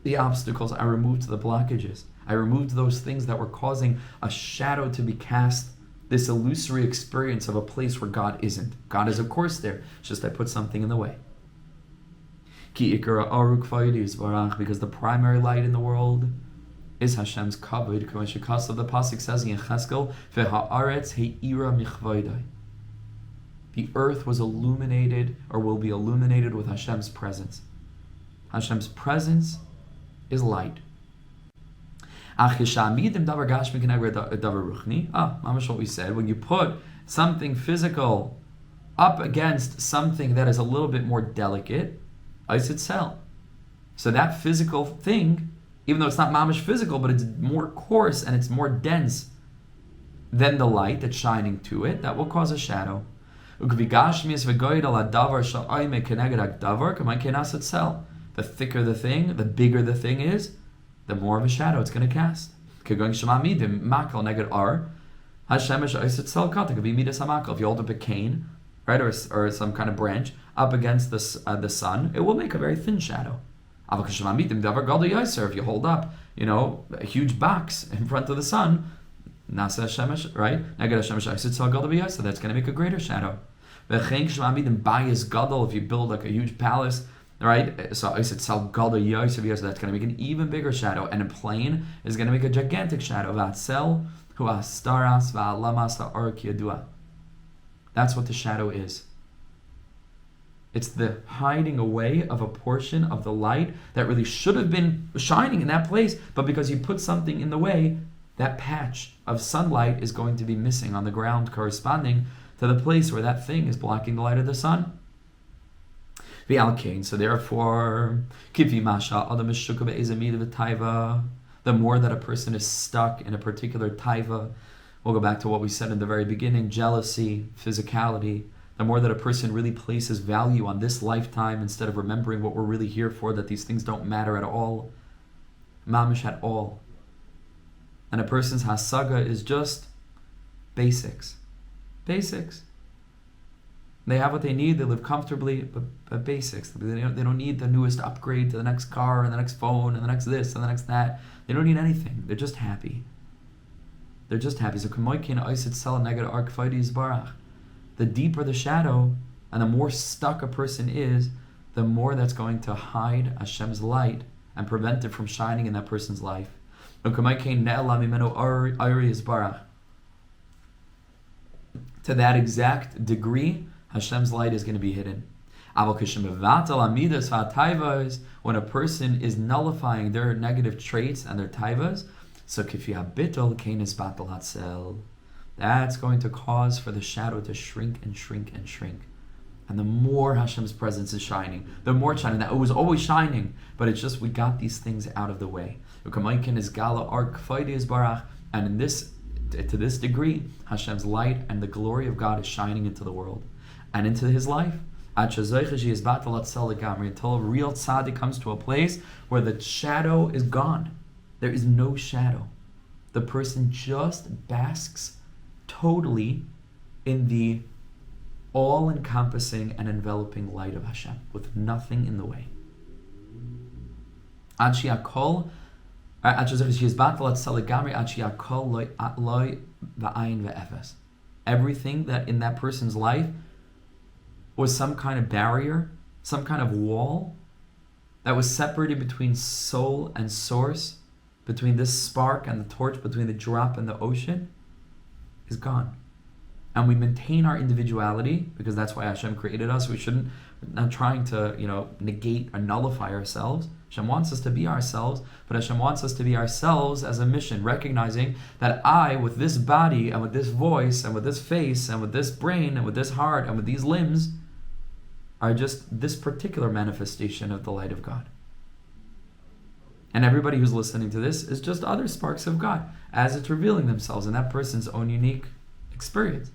the obstacles. I removed the blockages. I removed those things that were causing a shadow to be cast, this illusory experience of a place where God isn't. God is, of course, there. It's just I put something in the way. Because the primary light in the world is Hashem's kavod. The pasuk says in Cheskel, "Ve'haaretz he'ira michvaydai." The earth was illuminated, or will be illuminated, with Hashem's presence. Hashem's presence is light. Mamash what we said. When you put something physical up against something that is a little bit more delicate, ice itself. So that physical thing, even though it's not mamash physical, but it's more coarse and it's more dense than the light that's shining to it, that will cause a shadow. The thicker the thing, the bigger the thing is, the more of a shadow it's going to cast. If you hold up a cane, right, or some kind of branch up against the sun, it will make a very thin shadow. If you hold up, a huge box in front of the sun, right, so that's going to make a greater shadow. If you build like a huge palace, right, so that's going to make an even bigger shadow, and a plane is going to make a gigantic shadow. That's what the shadow is. It's the hiding away of a portion of the light that really should have been shining in that place, but because you put something in the way, that patch of sunlight is going to be missing on the ground corresponding to the place where that thing is blocking the light of the sun. So therefore, the more that a person is stuck in a particular taiva, we'll go back to what we said in the very beginning, jealousy, physicality, the more that a person really places value on this lifetime instead of remembering what we're really here for, that these things don't matter at all, mamish at all. And a person's hasaga is just basics. Basics. They have what they need, they live comfortably, but basics. They don't need the newest upgrade to the next car and the next phone and the next this and the next that. They don't need anything. They're just happy. They're just happy. So the deeper the shadow and the more stuck a person is, the more that's going to hide Hashem's light and prevent it from shining in that person's life. To that exact degree, Hashem's light is going to be hidden. When a person is nullifying their negative traits and their taivas, so that's going to cause for the shadow to shrink and shrink and shrink. And the more Hashem's presence is shining, the more shining. That it was always shining, but it's just we got these things out of the way. And in this, to this degree, Hashem's light and the glory of God is shining into the world and into his life. Until a real tzaddik comes to a place where the shadow is gone. There is no shadow. The person just basks totally in the all-encompassing and enveloping light of Hashem, with nothing in the way. Everything that in that person's life was some kind of barrier, some kind of wall that was separated between soul and source, between this spark and the torch, between the drop and the ocean, is gone. And we maintain our individuality because that's why Hashem created us. We're not trying to, negate or nullify ourselves. Hashem wants us to be ourselves, but Hashem wants us to be ourselves as a mission, recognizing that I, with this body and with this voice and with this face and with this brain and with this heart and with these limbs, are just this particular manifestation of the light of God. And everybody who's listening to this is just other sparks of God as it's revealing themselves in that person's own unique experience.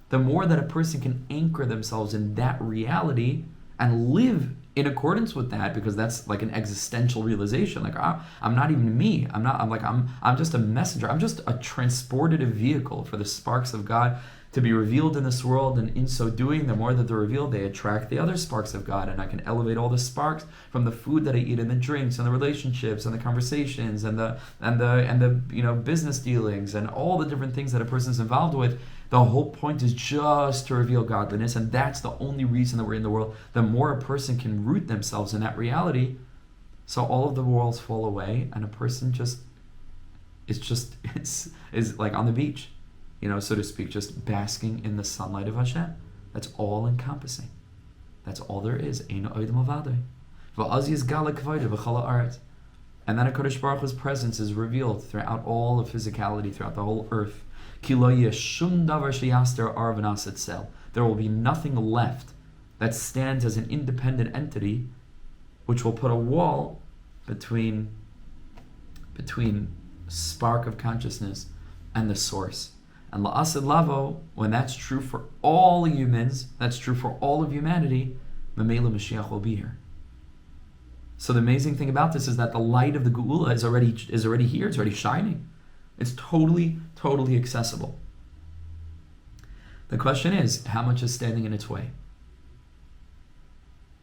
The more that a person can anchor themselves in that reality and live in accordance with that, because that's like an existential realization. Like, I'm not even me. I'm just a messenger. I'm just a transportative vehicle for the sparks of God to be revealed in this world, and in so doing, the more that they're revealed, they attract the other sparks of God, and I can elevate all the sparks from the food that I eat and the drinks and the relationships and the conversations and the business dealings and all the different things that a person's involved with. The whole point is just to reveal godliness, and that's the only reason that we're in the world. The more a person can root themselves in that reality, so all of the walls fall away, and a person is like on the beach, so to speak, just basking in the sunlight of Hashem. That's all encompassing. That's all there is. And then HaKadosh Baruch Hu's presence is revealed throughout all of physicality, throughout the whole earth. There will be nothing left that stands as an independent entity, which will put a wall between spark of consciousness and the source. And la'asid lavo, when that's true for all humans, that's true for all of humanity, Mamela Mashiach will be here. So the amazing thing about this is that the light of the Geula is already here, it's already shining. It's totally, totally accessible. The question is, how much is standing in its way?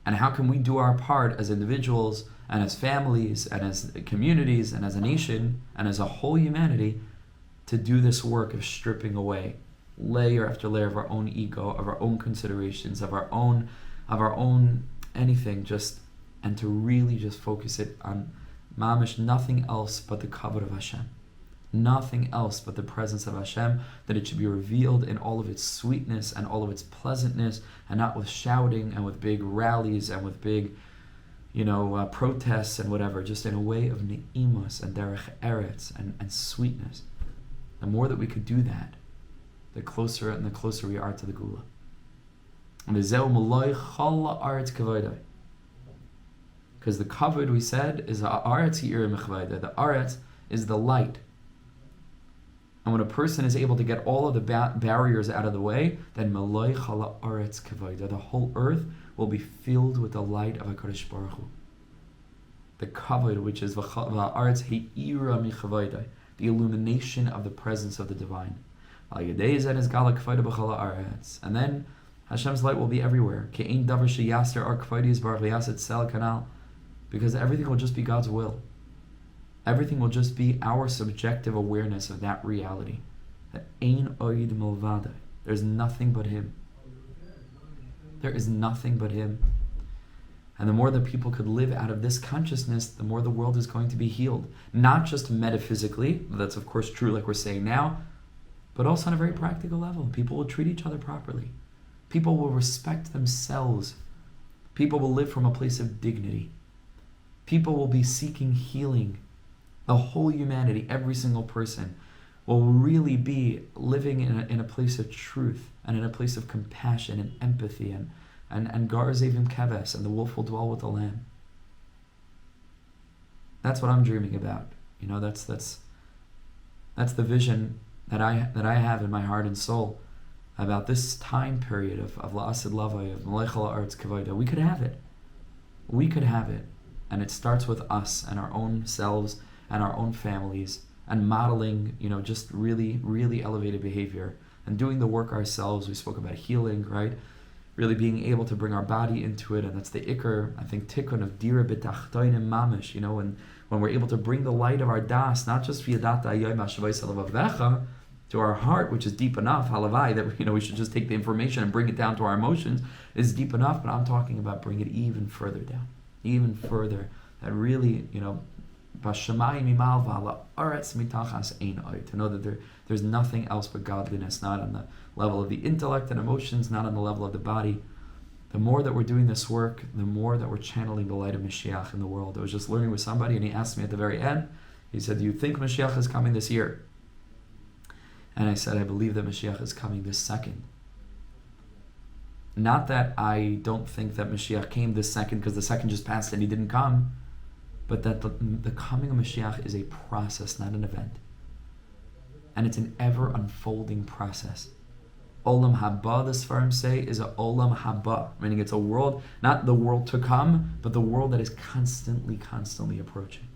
And how can we do our part as individuals and as families and as communities and as a nation and as a whole humanity to do this work of stripping away layer after layer of our own ego, of our own considerations, of our own anything, and to really just focus it on mamish, nothing else but the kavod of Hashem. Nothing else but the presence of Hashem, that it should be revealed in all of its sweetness and all of its pleasantness, and not with shouting and with big rallies and with big, protests and whatever, just in a way of ne'imus and derech eretz and sweetness. The more that we could do that, the closer we are to the Geula. Because the kavod, we said, is the aretz yi'ir mechvayda. The aretz is the light. And when a person is able to get all of the barriers out of the way, then Malay Chala Aretz Kavayda, the whole earth will be filled with the light of HaKadosh Baruch Hu. The Kavod, which is V'Aretz He'ira Michavayda, the illumination of the presence of the divine. And then Hashem's light will be everywhere. Because everything will just be God's will. Everything will just be our subjective awareness of that reality. That Ein Oid Milvada. There's nothing but Him. There is nothing but Him. And the more that people could live out of this consciousness, the more the world is going to be healed. Not just metaphysically, that's of course true like we're saying now, but also on a very practical level. People will treat each other properly. People will respect themselves. People will live from a place of dignity. People will be seeking healing. The whole humanity, every single person, will really be living in a place of truth and in a place of compassion and empathy and garzevim keves, and the wolf will dwell with the lamb. That's what I'm dreaming about. That's the vision that I have in my heart and soul about this time period of la'asid lavai, of Malay Chala Aretz Kavayda. We could have it. We could have it. And it starts with us and our own selves and our own families, and modeling, just really, really elevated behavior and doing the work ourselves. We spoke about healing, right? Really being able to bring our body into it, and that's the ikar, I think, tikkun of dira b'tachtoinim mamish, when we're able to bring the light of our das, not just v'yadata ayoy ma'shavayis alavavecha, to our heart, which is deep enough, halavai, that we should just take the information and bring it down to our emotions, is deep enough, but I'm talking about bringing it even further down, even further, that really, to know that there's nothing else but godliness, not on the level of the intellect and emotions, not on the level of the body. The more that we're doing this work, the more that we're channeling the light of Mashiach in the world. I was just learning with somebody, and he asked me at the very end, he said, do you think Mashiach is coming this year? And I said, I believe that Mashiach is coming this second. Not that I don't think that Mashiach came this second because the second just passed and he didn't come, but that the coming of Mashiach is a process, not an event. And it's an ever unfolding process. Olam haba, the Sfarim say, is a olam haba, meaning it's a world, not the world to come, but the world that is constantly approaching.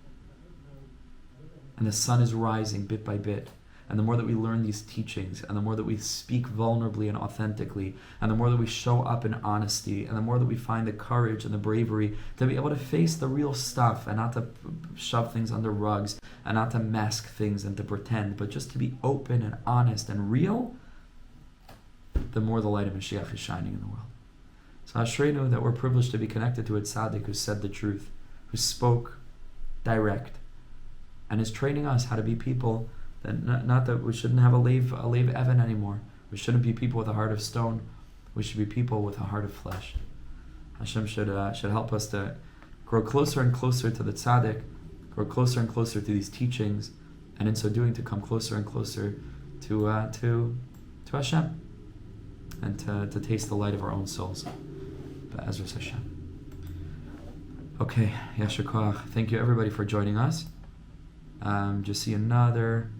And the sun is rising bit by bit. And the more that we learn these teachings, and the more that we speak vulnerably and authentically, and the more that we show up in honesty, and the more that we find the courage and the bravery to be able to face the real stuff, and not to shove things under rugs, and not to mask things and to pretend, but just to be open and honest and real, the more the light of Mashiach is shining in the world. So Ashreinu that we're privileged to be connected to a tzaddik who said the truth, who spoke direct, and is training us how to be people. Not that we shouldn't have a lave Evan anymore. We shouldn't be people with a heart of stone. We should be people with a heart of flesh. Hashem should help us to grow closer and closer to the tzaddik, grow closer and closer to these teachings, and in so doing to come closer and closer to Hashem, and to taste the light of our own souls. Be'ezras Hashem. Okay, Yasher Koach. Thank you everybody for joining us. Just see another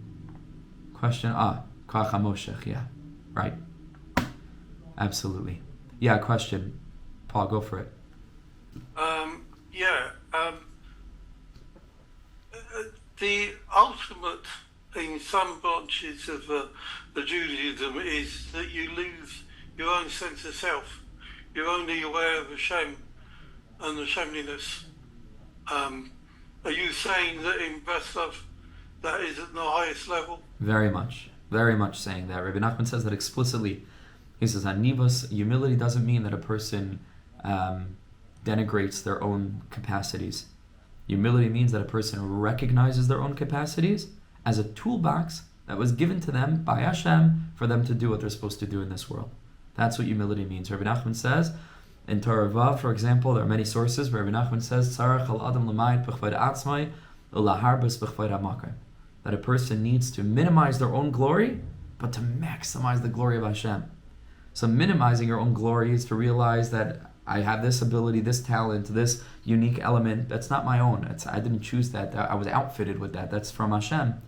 question. Koach HaMoshech, yeah. Right. Absolutely. Yeah, question. Paul, go for it. The ultimate in some branches of the Judaism is that you lose your own sense of self. You're only aware of Hashem and the Shemliness. Are you saying that in Breslov that is at the highest level? Very much saying that. Rabbi Nachman says that explicitly. He says, Anivos, humility doesn't mean that a person denigrates their own capacities. Humility means that a person recognizes their own capacities as a toolbox that was given to them by Hashem for them to do what they're supposed to do in this world. That's what humility means. Rabbi Nachman says, in Torah Vav, for example, there are many sources where Rabbi Nachman says, Tzarech al adam l'mayit b'chvod atzmai u'laharbas b'chvod ha'makar. That a person needs to minimize their own glory, but to maximize the glory of Hashem. So minimizing your own glory is to realize that I have this ability, this talent, this unique element. That's not my own. I didn't choose that. I was outfitted with that. That's from Hashem.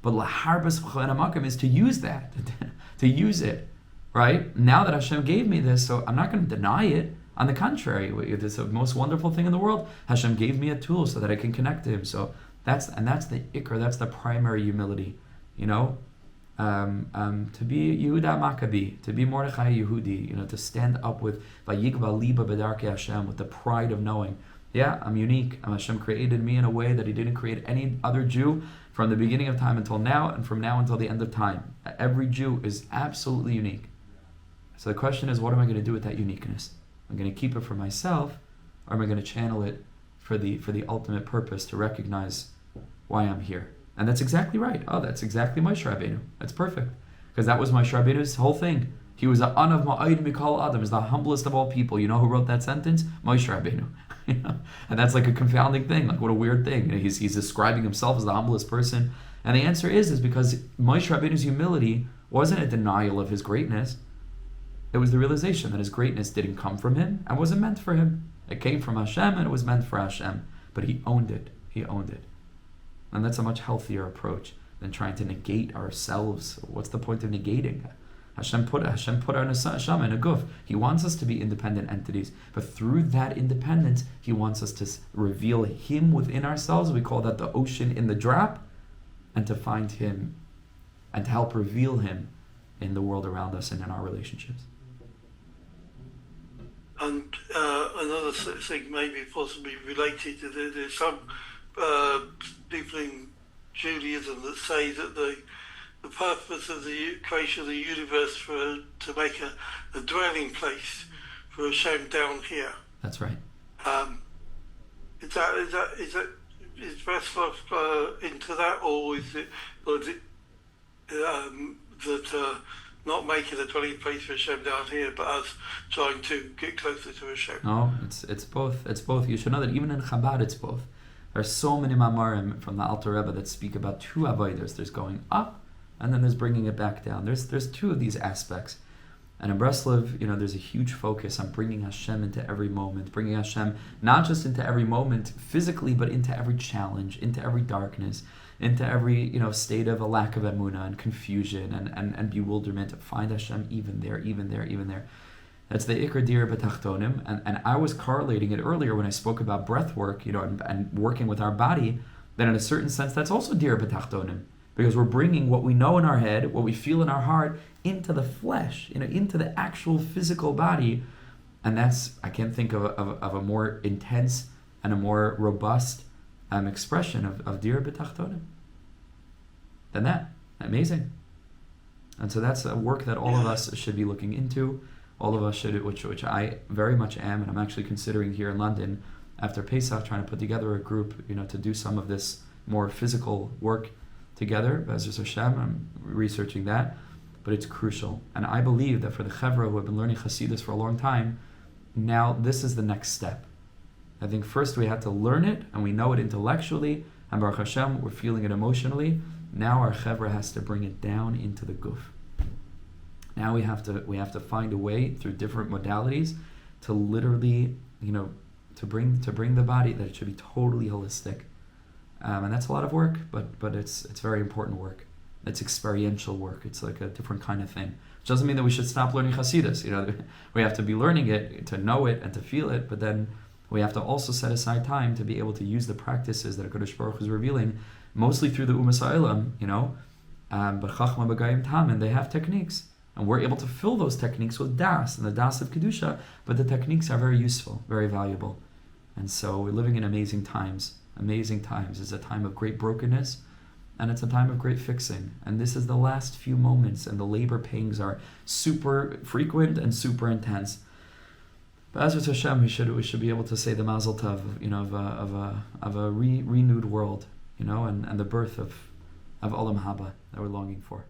But laharbas b'chvod ha'makar is to use that, to use it. Right? Now that Hashem gave me this, so I'm not going to deny it. On the contrary, it's the most wonderful thing in the world. Hashem gave me a tool so that I can connect to Him. So that's the ikr, that's the primary humility. You know, to be Yehuda Maccabi, to be Mordechai Yehudi. You know, to stand up with Vayikva Liba B'darkei Hashem, with the pride of knowing, yeah, I'm unique. Hashem created me in a way that He didn't create any other Jew from the beginning of time until now, and from now until the end of time. Every Jew is absolutely unique. So the question is, what am I going to do with that uniqueness? Am I going to keep it for myself, or am I going to channel it for the ultimate purpose to recognize why I'm here? And that's exactly right. Oh, that's exactly Moshe Rabbeinu. That's perfect. Because that was Moshe Rabbeinu's whole thing. He was an an of ma'ayid mikol adam, is the humblest of all people. You know who wrote that sentence? Moshe Rabbeinu. You know? And that's like a confounding thing. Like, what a weird thing. You know, he's describing himself as the humblest person. And the answer is because Moshe Rabbeinu's humility wasn't a denial of his greatness. It was the realization that his greatness didn't come from him and wasn't meant for him. It came from Hashem and it was meant for Hashem. But he owned it. He owned it. And that's a much healthier approach than trying to negate ourselves. What's the point of negating? Hashem put our neshama in a guf. He wants us to be independent entities. But through that independence, He wants us to reveal Him within ourselves. We call that the ocean in the drop. And to find Him and to help reveal Him in the world around us and in our relationships. And another thing maybe possibly related to there's some people in Judaism that say that the purpose of the creation of the universe to make a dwelling place for Hashem down here. That's right. Is Breslov into that, or is it that not making a dwelling place for Hashem down here, but us trying to get closer to Hashem? No, it's both. It's both. You should know that even in Chabad, it's both. There are so many mamarim from the Alter Rebbe that speak about two avodas. There's going up, and then there's bringing it back down. There's two of these aspects. And in Breslov, there's a huge focus on bringing Hashem into every moment, bringing Hashem not just into every moment physically, but into every challenge, into every darkness, into every state of a lack of emunah and confusion and bewilderment. Find Hashem even there, even there, even there. That's the Ikar Dir B'Tachtonim. And I was correlating it earlier when I spoke about breath work, and working with our body, that in a certain sense, that's also Dir B'Tachtonim. Because we're bringing what we know in our head, what we feel in our heart, into the flesh, into the actual physical body. And I can't think of a more intense and a more robust expression of Dir B'Tachtonim than that. Amazing. And so that's a work that all of us should be looking into. All of us should, which I very much am, and I'm actually considering here in London, after Pesach, trying to put together a group, to do some of this more physical work together. Be'ezus Hashem, I'm researching that, but it's crucial. And I believe that for the Chevra who have been learning Hasidus for a long time, now this is the next step. I think first we had to learn it, and we know it intellectually, and Baruch Hashem, we're feeling it emotionally. Now our Chevra has to bring it down into the guf. Now we have to find a way through different modalities to literally, to bring the body that it should be totally holistic. And that's a lot of work, but it's very important work. It's experiential work. It's like a different kind of thing. Which doesn't mean that we should stop learning Hasidus. We have to be learning it, to know it, and to feel it, but then we have to also set aside time to be able to use the practices that HaKadosh Baruch Hu is revealing, mostly through the Umas Ha'olam, but Chachma B'Gayim Tam, and they have techniques. And we're able to fill those techniques with Das, and the Das of Kedusha, but the techniques are very useful, very valuable. And so we're living in amazing times. Amazing times. It's a time of great brokenness, and it's a time of great fixing. And this is the last few moments, and the labor pains are super frequent and super intense. But as with Hashem, we should be able to say the Mazel Tov, of a renewed world, and the birth of Olam Haba that we're longing for.